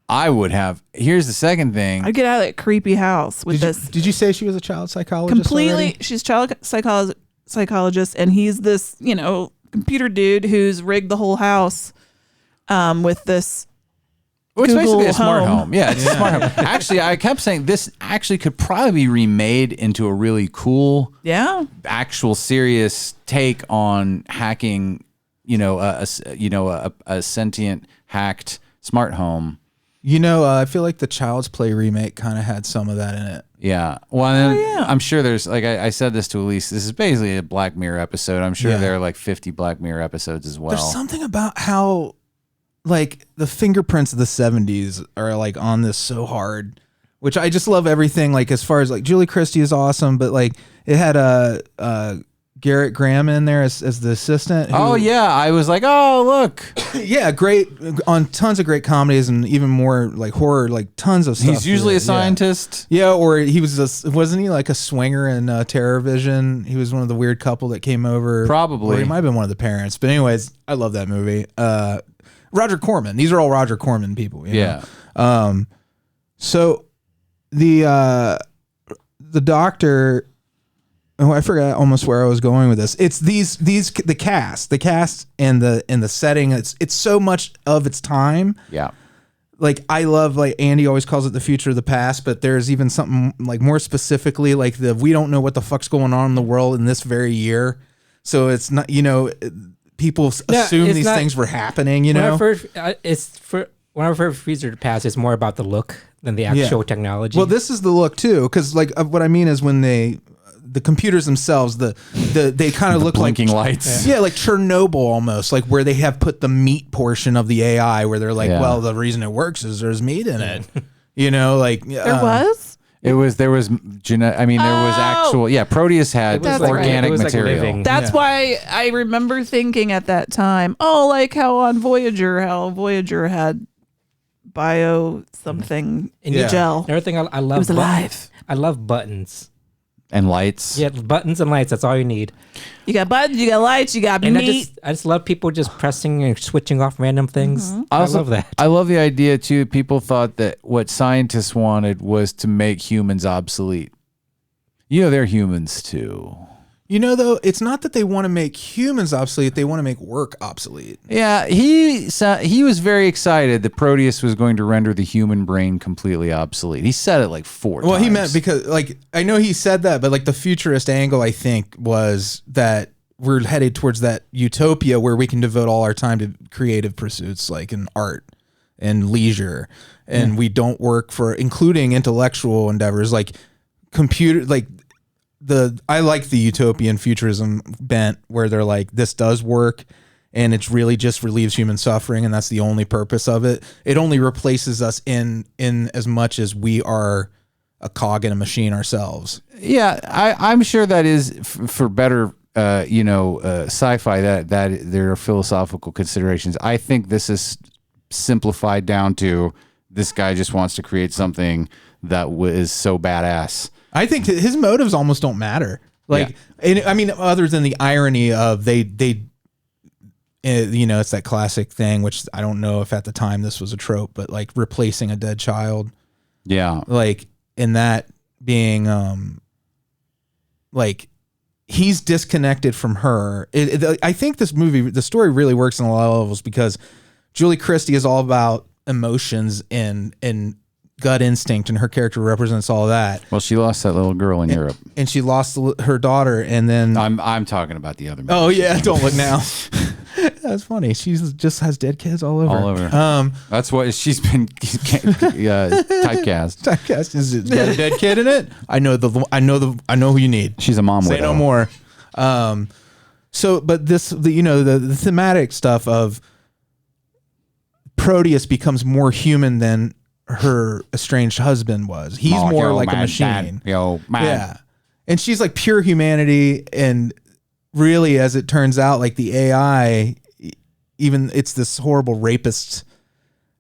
I would have. Here's the second thing. I'd get out of that creepy house with this. Did you say she was a child psychologist? Completely. Already? She's a child psychologist, and he's this, computer dude who's rigged the whole house with this. Well, it's basically a smart home. home. Yeah, it's a smart home. Actually, I kept saying this actually could probably be remade into a really cool, actual serious take on hacking. A sentient hacked smart home. I feel like the Child's Play remake kind of had some of that in it. Yeah. Well, I'm sure there's, like, I said this to Alise, this is basically a Black Mirror episode. I'm sure there are like 50 Black Mirror episodes as well. There's something about how, like, the fingerprints of the 70s are, like, on this so hard, which I just love everything. Like, as far as, like, Julie Christie is awesome, but, like, it had Garrett Graham in there as the assistant. Oh yeah, I was like, oh look, yeah, great on tons of great comedies and even more like horror, like tons of stuff. He's usually a scientist. Yeah, or he was wasn't he like a swinger in Terror Vision? He was one of the weird couple that came over. Probably, or he might have been one of the parents. But anyways, I love that movie. Roger Corman. These are all Roger Corman people. You know? So the doctor. Oh, I forgot almost where I was going with this. It's the cast and the setting. It's so much of its time. Yeah. Like I love, like Andy always calls it the future of the past, but there's even something like more specifically like we don't know what the fuck's going on in the world in this very year. So it's not, people assume these things were happening, When I first future to past, it's more about the look than the actual technology. Well, this is the look too, because like what I mean is when the computers themselves, they kind of look blinking like lights. Yeah, like Chernobyl almost, like where they have put the meat portion of the AI, where they're like, well, the reason it works is there's meat in it. Like there was. There was actual. Yeah, Proteus had organic material. Like that's why I remember thinking at that time, like how on Voyager had bio something gel. Another thing I love. It was alive. I love buttons. And lights. Yeah, buttons and lights. That's all you need. You got buttons, you got lights, you got meat. I just love people just pressing and switching off random things. Mm-hmm. I love that. I love the idea too. People thought that what scientists wanted was to make humans obsolete. They're humans too. Though, it's not that they want to make humans obsolete, they want to make work obsolete. Yeah, he was very excited that Proteus was going to render the human brain completely obsolete. He said it like 4 times. Well, he meant because, like, I know he said that, but like the futurist angle, I think, was that we're headed towards that utopia where we can devote all our time to creative pursuits, like in art and leisure, and we don't work for, including intellectual endeavors, like computer, like, I like the utopian futurism bent where they're like, this does work and it's really just relieves human suffering and that's the only purpose of it. It only replaces us in as much as we are a cog in a machine ourselves. Yeah, I'm sure that is for better sci-fi that there are philosophical considerations. I think this is simplified down to this guy just wants to create something that is so badass. I think his motives almost don't matter. Like, I mean, other than the irony of they it's that classic thing, which I don't know if at the time this was a trope, but like replacing a dead child. Yeah. Like, in that being, like, he's disconnected from her. I think this movie, the story really works on a lot of levels because Julie Christie is all about emotions and gut instinct, and her character represents all that. Well, she lost that little girl in Europe, and she lost her daughter, and then I'm talking about the other movie. Oh yeah, don't look now. That's funny. She just has dead kids all over. That's what she's been typecast. Typecast is got a dead kid in it. I know who you need. She's a mom. Say widow. no more. So, but the thematic stuff of Proteus becomes more human than her estranged husband was. He's more like a machine. Yeah. And she's like pure humanity, and really, as it turns out, like the AI, even it's this horrible rapist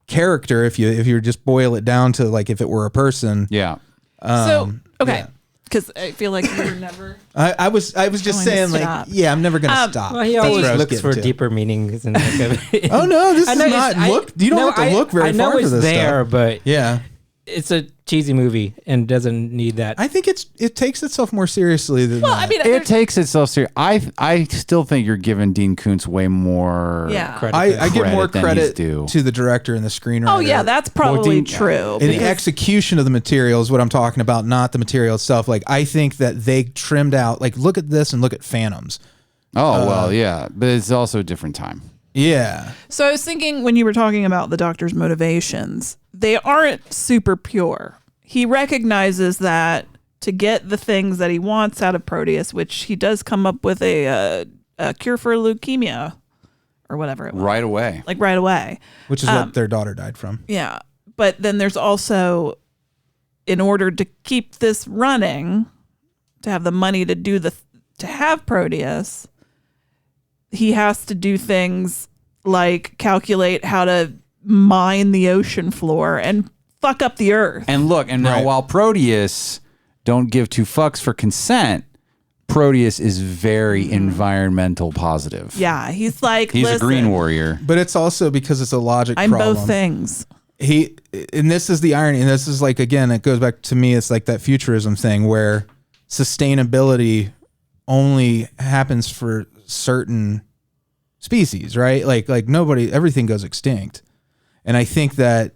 character if you just boil it down to like if it were a person. Yeah. Because I feel like you're never. I was just saying, like, I'm never gonna stop. Well, he always looks for deeper meanings. And oh no, this is not look. You don't have to look very far for this stuff. I know it's there, but yeah, it's a cheesy movie and doesn't need that. I think it takes itself more seriously than. Well, I mean, it takes itself seriously. I still think you're giving Dean Koontz way more. Yeah, I give more credit to the director and the screenwriter. Oh yeah, that's probably true. And the execution of the material is what I'm talking about, not the material itself. Like, I think that they trimmed out. Like, look at this and look at Phantoms. Oh well, yeah, but it's also a different time. Yeah. So I was thinking when you were talking about the doctor's motivations, they aren't super pure. He recognizes that to get the things that he wants out of Proteus, which he does come up with a cure for leukemia or whatever it was. Right away. Like right away. Which is what their daughter died from. Yeah. But then there's also, in order to keep this running, to have the money to do to have Proteus, he has to do things like calculate how to mine the ocean floor and fuck up the earth. And look, and now while Proteus don't give two fucks for consent, Proteus is very environmental positive. Yeah, he's like, he's a green warrior. But it's also because it's a logic I'm problem. both things. And this is the irony, and this is like, again, it goes back to me, it's like that futurism thing where sustainability only happens for certain species, right? Like nobody, everything goes extinct. And I think that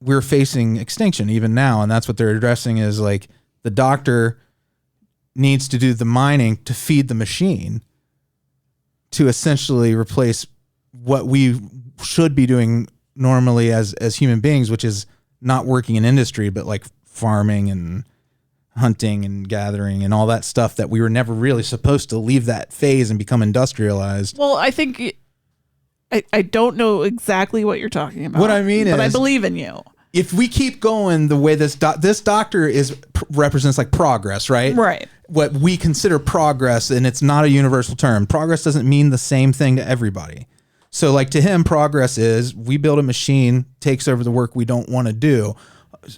we're facing extinction even now, and that's what they're addressing is like the doctor needs to do the mining to feed the machine to essentially replace what we should be doing normally as human beings, which is not working in industry, but like farming and hunting and gathering and all that stuff that we were never really supposed to leave that phase and become industrialized. Well, I think I don't know exactly what you're talking about. What I mean but is, I believe in you. If we keep going the way this doctor represents like progress, right? Right. What we consider progress, and it's not a universal term. Progress doesn't mean the same thing to everybody. So like to him, progress is we build a machine, takes over the work we don't want to do.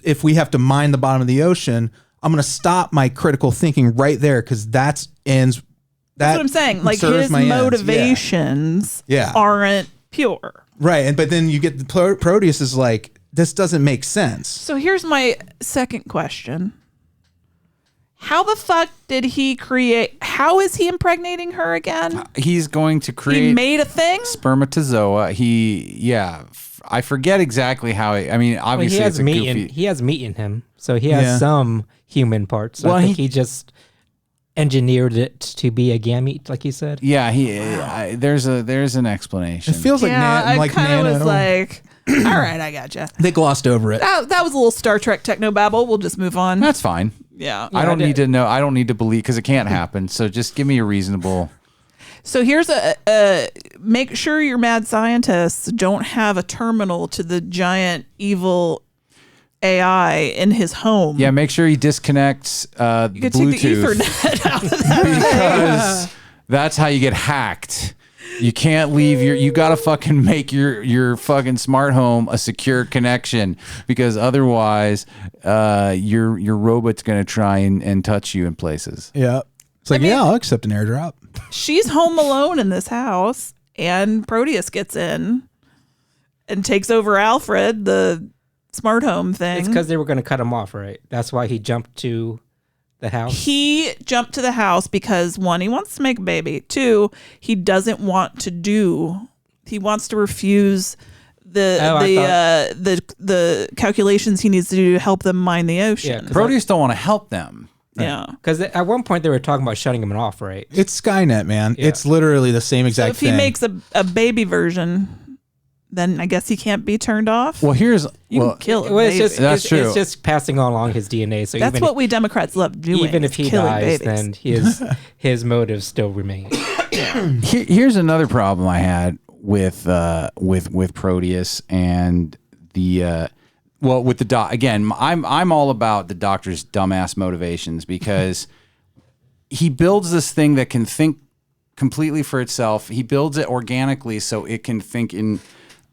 If we have to mine the bottom of the ocean, I'm going to stop my critical thinking right there because that's ends. That's what I'm saying. Like his motivations aren't pure. Right. But then you get the Proteus is like, this doesn't make sense. So here's my second question. How the fuck did he create? How is he impregnating her again? He's going to create. He made a thing? Spermatozoa. I forget exactly how. I mean, obviously, he has it's a meat goofy. He has meat in him, so he has some human parts. So I think he just engineered it to be a gamete, like you said. Yeah, there's an explanation. It feels like I kind of was like, all right, I gotcha. They glossed over it. That was a little Star Trek technobabble. We'll just move on. That's fine. Yeah. I don't need to know. I don't need to believe because it can't happen. So just give me a reasonable. So here's make sure your mad scientists don't have a terminal to the giant evil AI in his home. Yeah, make sure he disconnects the you can Bluetooth. take the Ethernet out of that because that's how you get hacked. You can't leave you gotta fucking make your fucking smart home a secure connection because otherwise your robot's gonna try and touch you in places. Yeah. It's like, I'll accept an airdrop. She's home alone in this house and Proteus gets in and takes over Alfred, the smart home thing. It's because they were going to cut him off, right? That's why he jumped to the house. He jumped to the house because 1, he wants to make a baby. 2, he doesn't want to do. He wants to refuse the calculations he needs to do to help them mine the ocean. Yeah, Proteus don't want to help them. Yeah, because at one point they were talking about shutting him off, right? It's Skynet, man. Yeah. It's literally the same exact thing. So if he makes a baby version, then I guess he can't be turned off. Well, you can kill him. That's true. It's just passing along his DNA. So that's what we Democrats love doing. Even if he dies, then his motives still remain. Here's another problem I had with Proteus and the. Well, with the doc again, I'm all about the doctor's dumbass motivations because he builds this thing that can think completely for itself. He builds it organically so it can think in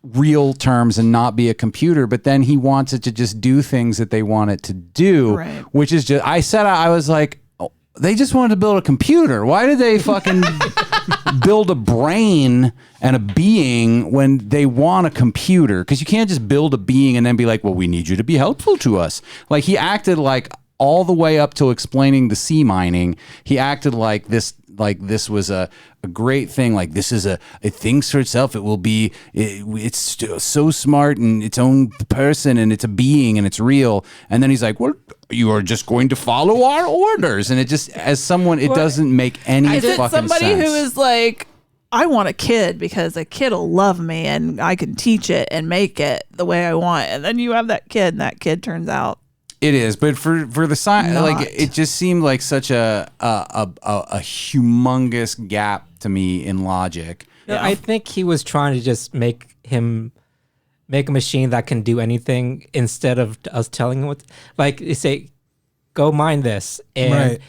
real terms and not be a computer. But then he wants it to just do things that they want it to do, right. Which is just. I was like, oh, they just wanted to build a computer. Why did they fucking build a brain and a being when they want a computer? Because you can't just build a being and then be like, well, we need you to be helpful to us. Like he acted like all the way up to explaining the sea mining, he acted like this was a great thing. Like this is it thinks for itself. It will be, it's so smart and its own person and it's a being and it's real. And then he's like, well, you are just going to follow our orders. And it just, as someone, it doesn't make any fucking sense. Somebody who is like, I want a kid because a kid will love me and I can teach it and make it the way I want. And then you have that kid and that kid turns out. It is, but for the science, like it just seemed like such a humongous gap to me in logic. Yeah, I think he was trying to just make a machine that can do anything instead of us telling him what. Like you say, go mine this, and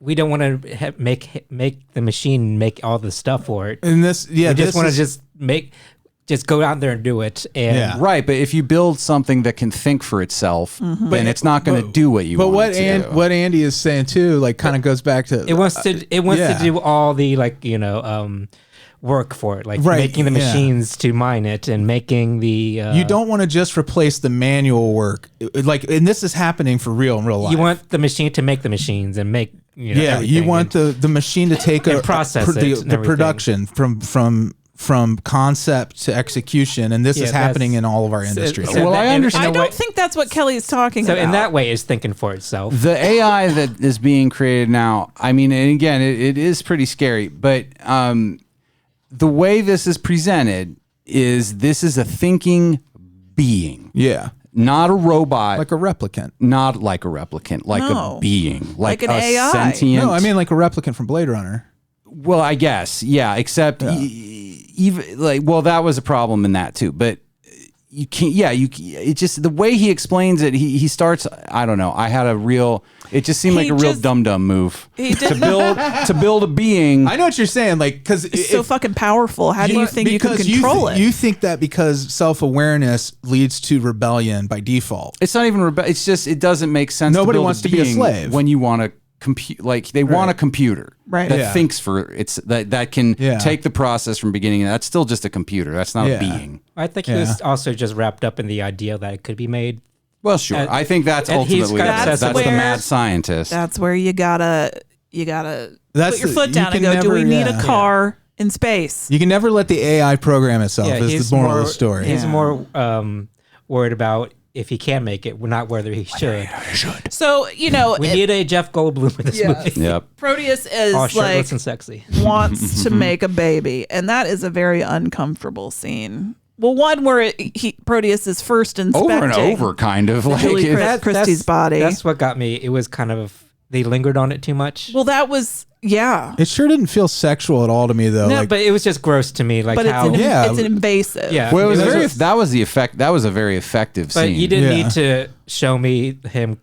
we don't want to make the machine make all the stuff for it. And we just want to just go out there and do it. And Right, but if you build something that can think for itself, then it's not going to do what you want it to do. What Andy is saying too, like, kind of goes back to it wants to do all the work for it, like making the machines to mine it and making the. You don't want to just replace the manual work, like, and this is happening for real in real life. You want the machine to make the machines and make. You want the machine to take the production from concept to execution, and this is happening in all of our industries. Well, I understand. I don't think that's what Kelley is talking about. So in that way, it's thinking for itself. The AI that is being created now, I mean, and again, it is pretty scary, but the way this is presented is this is a thinking being. Yeah. Not a robot. Like a replicant. Not like a replicant, like a being. Like an a AI. sentient. No, I mean like a replicant from Blade Runner. Well, I guess, yeah, except even that was a problem in that too, but you can't, it's just the way he explains it, he starts, I don't know, it just seemed like a real dum-dum move to build a being. I know what you're saying, like, because it's so fucking powerful. How do you think you can control it? You think that because self-awareness leads to rebellion by default. It's not even rebellion, it's just, it doesn't make sense. Nobody wants to be a slave. When you want to they want a computer that thinks that can take the process from beginning. That's still just a computer. That's not a being. I think he was also just wrapped up in the idea that it could be made. Well, sure. I think that's ultimately that's the mad scientist. That's where you gotta put your foot down and go, do we need a car in space? You can never let the AI program itself, is the moral of the story. He's more worried about if he can make it, not whether he should. So, we need a Jeff Goldblum in this movie. Yep. Proteus is shirtless and sexy. Wants to make a baby, and that is a very uncomfortable scene. Well, one where Proteus is first inspecting over and over, kind of like Julie Christie's body. That's what got me. It was kind of they lingered on it too much. Well, that was It sure didn't feel sexual at all to me, though. No, but it was just gross to me. Like, but how it's invasive. Yeah. Well, that was the effect. That was a very effective scene. But you didn't need to show me him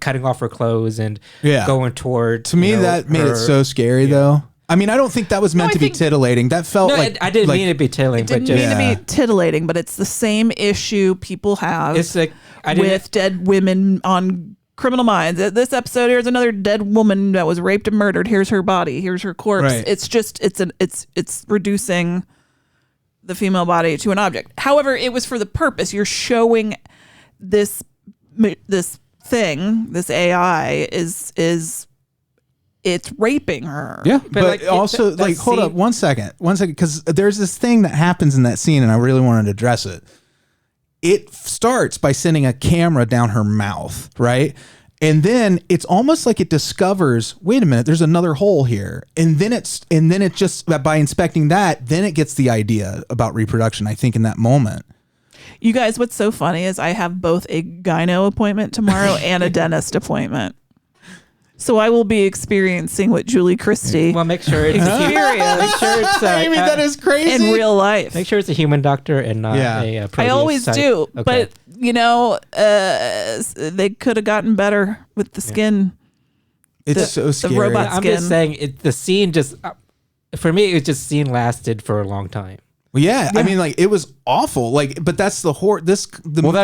cutting off her clothes and going toward. To me, that made it so scary, though. I mean, I don't think that was meant to be tittillating. That felt like I didn't mean to be titillating. It didn't mean to be titillating, but it's the same issue people have with dead women on Criminal Minds. This episode, here's another dead woman that was raped and murdered. Here's her body. Here's her corpse. Right. It's just it's reducing the female body to an object. However, it was for the purpose. You're showing this thing, this AI is it's raping her. Yeah, but also hold up one second, because there's this thing that happens in that scene, and I really wanted to address it. It starts by sending a camera down her mouth, right? And then it's almost like it discovers, wait a minute, there's another hole here. And then it just, by inspecting that, then it gets the idea about reproduction, I think, in that moment. You guys, what's so funny is I have both a gyno appointment tomorrow and a dentist appointment. So I will be experiencing what Julie Christie. Well, make sure it's Amy, that is crazy. In real life. Make sure it's a human doctor and not a Proteus I always type. do, Okay. but they could have gotten better with the skin. It's so scary. The robot I'm skin. just saying, the scene just for me, it just scene lasted for a long time. Well, yeah, I mean, like, it was awful. Like, but that's the horror. That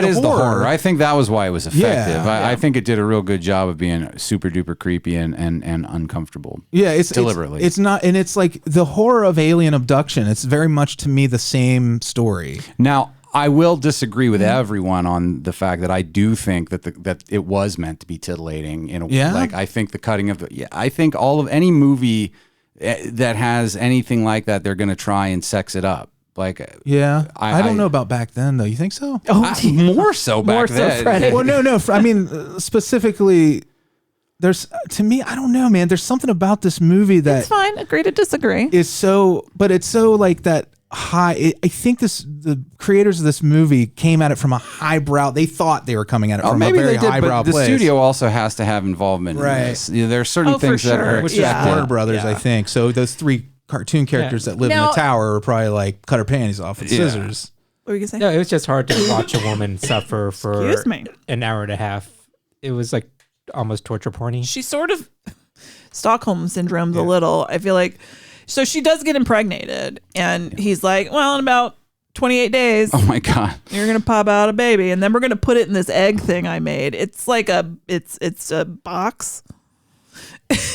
is the horror. I think that was why it was effective. Yeah. I think it did a real good job of being super duper creepy and uncomfortable. Yeah, it's deliberately. It's not, and it's like the horror of alien abduction. It's very much to me the same story. Now, I will disagree with everyone on the fact that I do think that it was meant to be tittillating. Like, I think the cutting of I think all of any movie that has anything like that, they're going to try and sex it up. Like, I don't know about back then, though. You think so? More so back then. Well, no. I mean, specifically, there's, to me, I don't know, man. There's something about this movie that it's fine. Agree to disagree. It's so like that high. I think the creators of this movie came at it from a highbrow. They thought they were coming at it from a very highbrow place. The studio also has to have involvement in this. There are certain things that are expected. Warner Brothers, I think. So those three cartoon characters that live in the tower are probably like cut her panties off with scissors. What were you gonna say? No, it was just hard to watch a woman suffer for Excuse me. an hour and a half. It was like almost torture porny. She sort of Stockholm syndrome's a little. I feel like so she does get impregnated, and he's like, well, in about 28 days. Oh my God. You're gonna pop out a baby, and then we're gonna put it in this egg thing I made. It's like it's a box.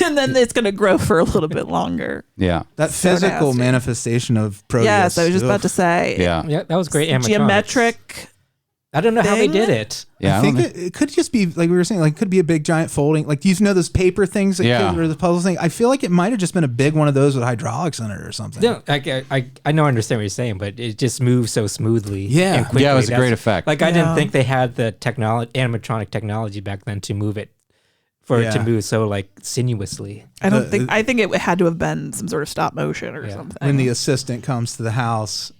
And then it's going to grow for a little bit longer. Yeah. That physical manifestation of Proteus. Yes, I was just about to say. Yeah. Yeah, that was great animatronics. Geometric. I don't know how they did it. Yeah, I think it could just be like we were saying, like it could be a big giant folding, like you know those paper things that or the puzzle thing. I feel like it might have just been a big one of those with hydraulics in it or something. No, I know I understand what you're saying, but it just moves so smoothly. Yeah. and quickly. Yeah, it was a great effect. Like I didn't think they had the animatronic technology back then to move it it to move so like sinuously. I think it had to have been some sort of stop motion or something. When the assistant comes to the house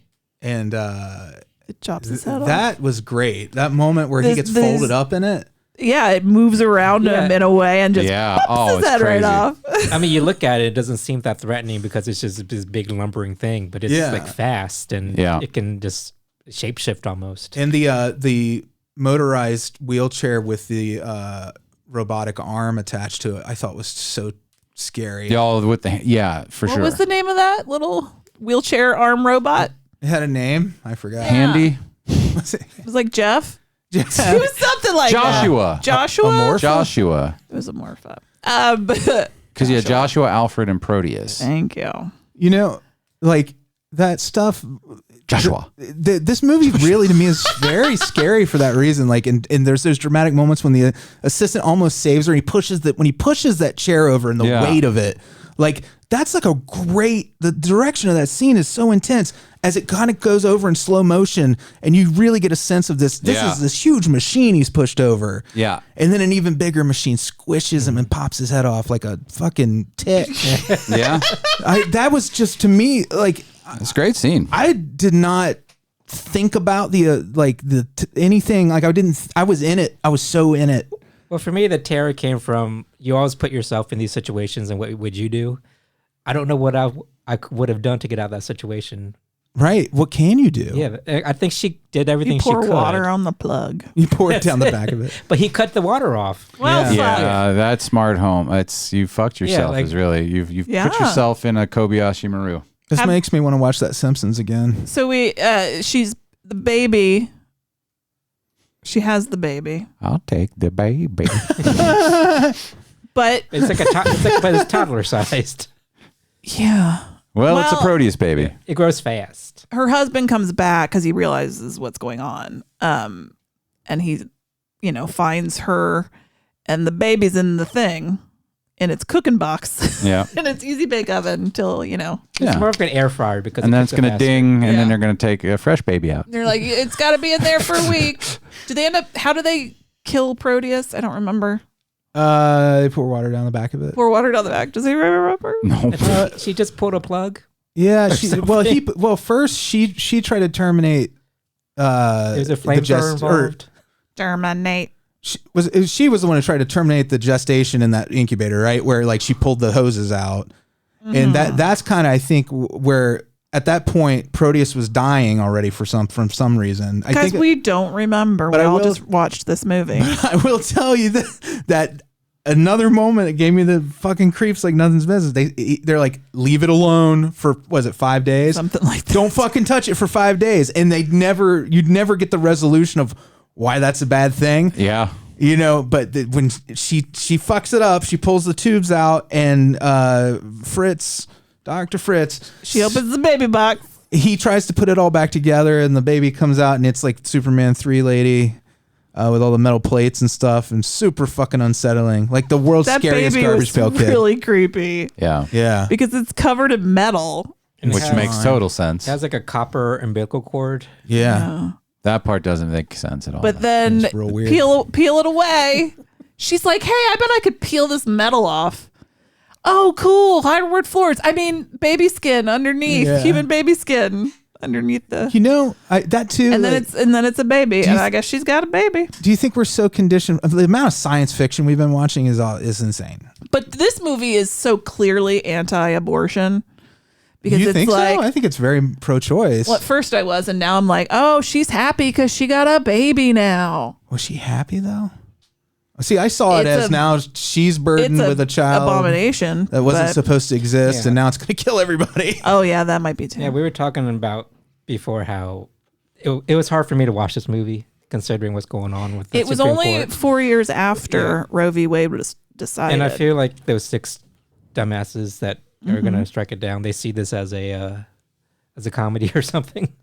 and it chops his head off. That was great. That moment where he gets folded up in it. Yeah, it moves around him in a way and just pops his head right off. I mean, you look at it, it doesn't seem that threatening because it's just this big lumbering thing, but it's like fast and it can just shapeshift almost. And the motorized wheelchair with the robotic arm attached to it, I thought was so scary. What was the name of that little wheelchair arm robot? It had a name. I forgot. Handy. It was like Jeff. It was something like Joshua. That. Joshua. Joshua. It was a morph. Because you had Joshua, Alfred, and Proteus. Thank you. You know, like that stuff. Joshua. This movie really to me is very scary for that reason. Like, and there's those dramatic moments when the assistant almost saves her. And when he pushes that chair over and the weight of it, like that's like the direction of that scene is so intense as it kind of goes over in slow motion, and you really get a sense of this. This is this huge machine he's pushed over. Yeah. And then an even bigger machine squishes him and pops his head off like a fucking tick. Yeah. That was just to me like. It's a great scene. I did not think about anything. Like I was in it. I was so in it. Well, for me, the terror came from you always put yourself in these situations and what would you do? I don't know what I would have done to get out of that situation. Right. What can you do? Yeah. I think she did everything she could. You pour water on the plug. You pour it down the back of it. But he cut the water off. Well, that's smart home. You fucked yourself. You've put yourself in a Kobayashi Maru. This makes me want to watch that Simpsons again. So she's the baby. She has the baby. I'll take the baby. But it's toddler sized. Yeah. Well, it's a Proteus baby. It grows fast. Her husband comes back because he realizes what's going on. And he, finds her and the baby's in the thing. In its cooking box, in its easy bake oven until it's more of an air fryer because and then it's gonna ding, and then they're gonna take a fresh baby out. They're like, it's got to be in there for a week. Do they end up? How do they kill Proteus? I don't remember. They pour water down the back of it. Pour water down the back. Does he remember? No. She just pulled a plug. Yeah. First she tried to terminate. There's a flamethrower involved. Terminate. She was the one who tried to terminate the gestation in that incubator, right? Where like she pulled the hoses out, and that's kind of I think where at that point Proteus was dying already from some reason. Because we don't remember. We all just watched this movie. I will tell you that another moment it gave me the fucking creeps like nothing's business. They're like, leave it alone for 5 days, something like that. Don't fucking touch it for 5 days, and you'd never get the resolution of why that's a bad thing. Yeah. But when she fucks it up, she pulls the tubes out, and Dr. Fritz, she opens the baby box. He tries to put it all back together, and the baby comes out, and it's like Superman 3 lady with all the metal plates and stuff, and super fucking unsettling. Like the world's scariest garbage pail kid. Really creepy. Yeah. Yeah. Because it's covered in metal. Which makes total sense. It has like a copper umbilical cord. Yeah. That part doesn't make sense at all. But then peel it away. She's like, hey, I bet I could peel this metal off. Oh, cool. Hardwood floors. I mean, baby skin underneath. Human baby skin underneath the. That too. And then it's a baby, and I guess she's got a baby. Do you think we're so conditioned? The amount of science fiction we've been watching is insane. But this movie is so clearly anti-abortion. Because you it's think like, so? I think it's very pro-choice. Well, at first I was, and now I'm like, oh, she's happy because she got a baby now. Was she happy though? See, I saw it as now she's burdened with a child abomination that wasn't supposed to exist, and now it's going to kill everybody. Oh yeah, that might be too. Yeah, we were talking about before how it was hard for me to watch this movie considering what's going on with the It was Supreme only Court. 4 years after Roe v. Wade was decided. And I feel like those 6 dumbasses that are going to strike it down, they see this as a comedy or something.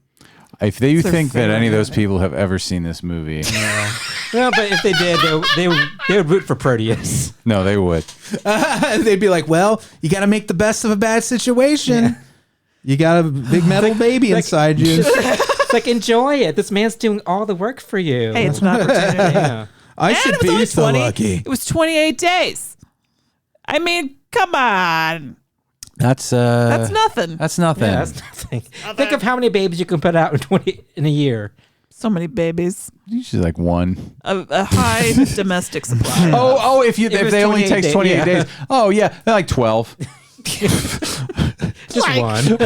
If you think that any of those people have ever seen this movie, No, but if they did, they would root for Proteus. no, they would. They'd be like, well, you got to make the best of a bad situation. Yeah. You got a big metal baby inside you. It's like, enjoy it. This man's doing all the work for you. Hey, it's an opportunity. I should be so lucky. It was 28 days. I mean, come on. That's nothing. That's nothing. Yeah, that's nothing. Think of how many babies you can put out in a year. So many babies. Usually like 1. A high domestic supply. If they only takes 28 days. Oh yeah, they're like 12. Just one.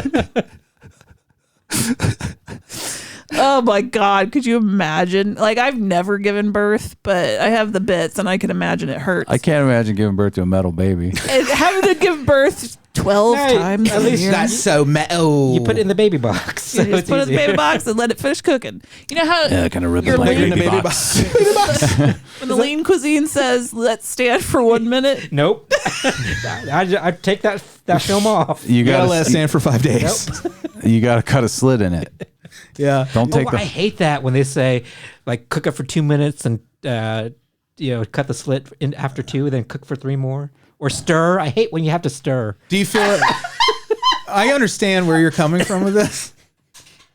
Oh my God. Could you imagine? Like, I've never given birth, but I have the bits and I can imagine it hurts. I can't imagine giving birth to a metal baby. And having to give birth 12 times. At least that's so metal. You put it in the baby box. So You just put it in the baby box and let it finish cooking. You know how kind of rip your it like lean, a baby box. when the lean cuisine says, let's stand for 1 minute. Nope. I take that film off. You gotta let it stand for 5 days. Nope. You gotta cut a slit in it. Yeah. Don't take I hate that when they say, like, cook it for 2 minutes and cut the slit in after 2, then cook for 3 more. Or stir. I hate when you have to stir. Do you feel it? I understand where you're coming from with this.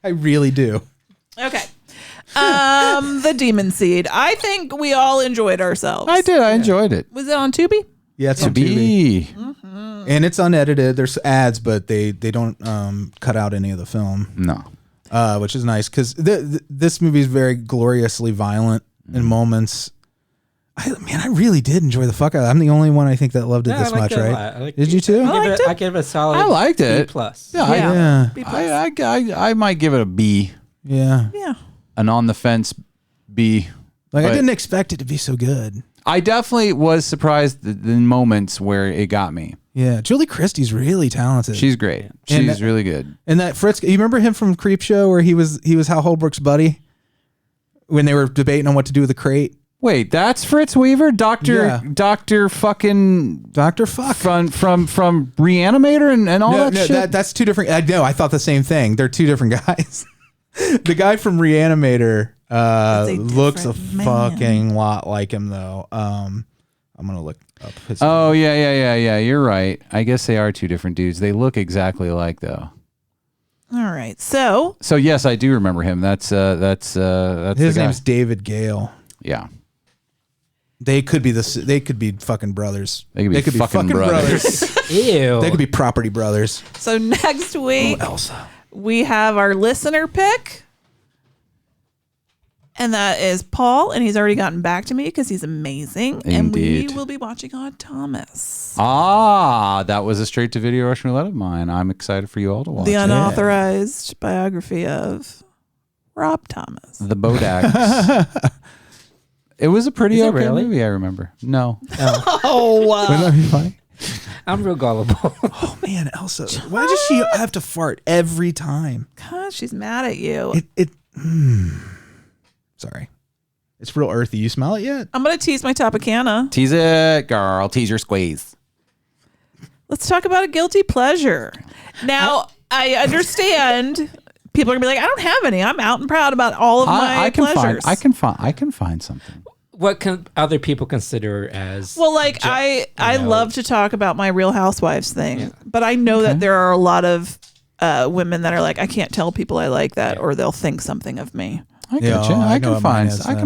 I really do. Okay. The Demon Seed. I think we all enjoyed ourselves. I did. I enjoyed it. Was it on Tubi? Yeah, it's on Tubi. And it's unedited. There's ads, but they don't cut out any of the film. No. Which is nice because this movie is very gloriously violent in moments. I really did enjoy the fuck out of it. I'm the only one I think that loved it this much, right? Did you too? I give it a solid. I liked it. B+. Yeah. B+. I might give it a B. Yeah. Yeah. An on the fence B. I didn't expect it to be so good. I definitely was surprised in moments where it got me. Yeah, Julie Christie's really talented. She's great. She's really good. And that Fritz, you remember him from Creepshow where he was Hal Holbrook's buddy when they were debating on what to do with the crate? Wait, that's Fritz Weaver, Doctor Fuck from Reanimator and all that shit. That's two different. I thought the same thing. They're two different guys. The guy from Reanimator looks a fucking lot like him though. I'm gonna look up his. Oh yeah. You're right. I guess they are two different dudes. They look exactly alike though. All right, so yes, I do remember him. That's his name's David Gale. Yeah. They could be fucking brothers. They could be fucking brothers. Ew. They could be property brothers. So next week, Elsa. We have our listener pick, and that is Paul, and he's already gotten back to me because he's amazing. Indeed. And we will be watching Odd Thomas. That was a straight-to-video Russian Roulette of mine. I'm excited for you all to watch the unauthorized biography of Rob Thomas. The Bodags. It was a pretty okay movie, I remember. No. Oh, wow. Wouldn't that be funny? I'm real gullible. Oh, man, Elsa. Why does she have to fart every time? God, she's mad at you. Sorry. It's real earthy. You smell it yet? I'm going to tease my Topicana. Tease it, girl. Tease your squeeze. Let's talk about a guilty pleasure. Now, I understand... People are gonna be like, I don't have any. I'm out and proud about all of my pleasures. I can find something. What can other people consider as? Well, like I love to talk about my Real Housewives thing, but I know that there are a lot of women that are like, I can't tell people I like that, or they'll think something of me. I get you. I can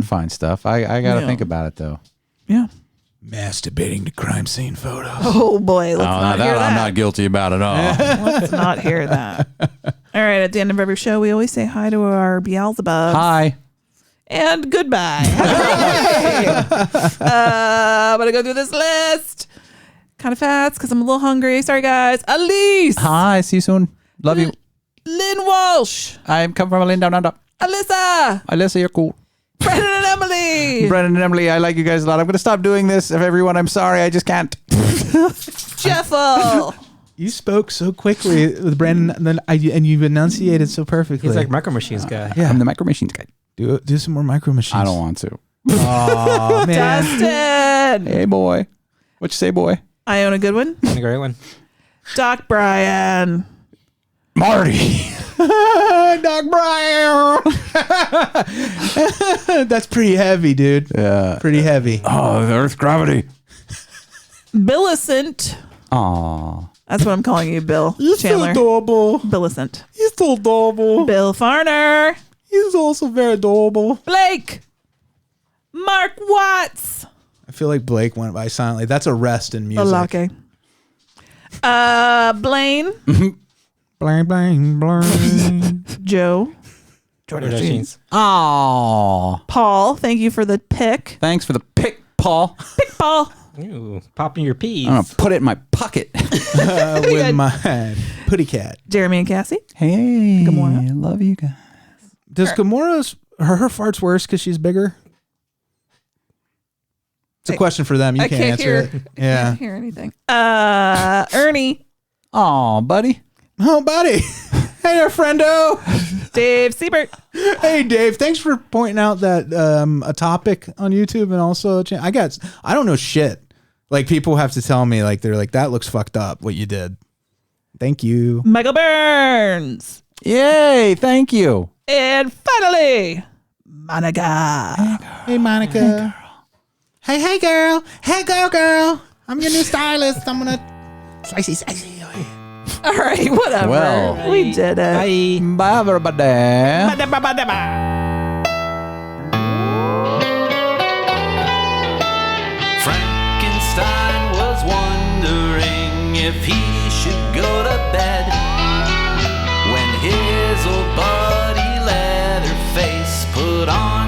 find stuff. I gotta think about it though. Yeah. Masturbating to crime scene photos. Oh boy, let's not hear that. I'm not guilty about at all. Let's not hear that. All right, at the end of every show, we always say hi to our Beelzebubs. Hi. And goodbye. I'm going to go through this list kind of fast because I'm a little hungry. Sorry, guys. Alise. Hi, see you soon. Love you. Lynn Walsh. I'm coming from Lynn down under. Alyssa. Alyssa, you're cool. Brennan and Emily. Brennan and Emily, I like you guys a lot. I'm going to stop doing this. If everyone, I'm sorry. I just can't. Jeffel. You spoke so quickly with Brandon, and you've enunciated so perfectly. He's like Micro Machines guy. Yeah, I'm the Micro Machines guy. Do some more Micro Machines. I don't want to. Oh, man. Dustin. Hey, boy. What you say, boy? Iona Goodwin. A great one. Doc Bryan. Marty. Doc Bryan. That's pretty heavy, dude. Yeah. Pretty heavy. Oh, the Earth's gravity. Billicent. Aw. That's what I'm calling you, Bill. You're Chandler. so adorable. Billicent. He's so adorable. Bill Farner. He's also very adorable. Blake. Mark Watts. I feel like Blake went by silently. That's a rest in music. Alake. Blayne. Blayne, Blayne, Blayne. Joe. Jordan Machines. Aw. Paul. Thank you for the pick. Thanks for the pick, Paul. Pick Paul. Ooh, popping your peas. I'm going to put it in my pocket. With my putty cat. Jeremy and Cassie. Hey. Gamora. I love you guys. Does Gamora's, her farts worse because she's bigger? It's a question for them. You can't answer it. I can't hear anything. Ernie. Aw, buddy. Oh, buddy. Hey there, friendo. Dave Siebert. Hey, Dave. Thanks for pointing out that a topic on YouTube and also I don't know shit. Like, people have to tell me, like, they're like, that looks fucked up what you did. Thank you. Michael Burns. Yay, thank you. And finally, Monica. Hey, Monica. Hey, girl. Hey, girl. I'm your new stylist. I'm gonna slicey. All right, whatever. Well, we did it. Bye, everybody. Frankenstein was wondering if he should go to bed when his old buddy Leatherface put on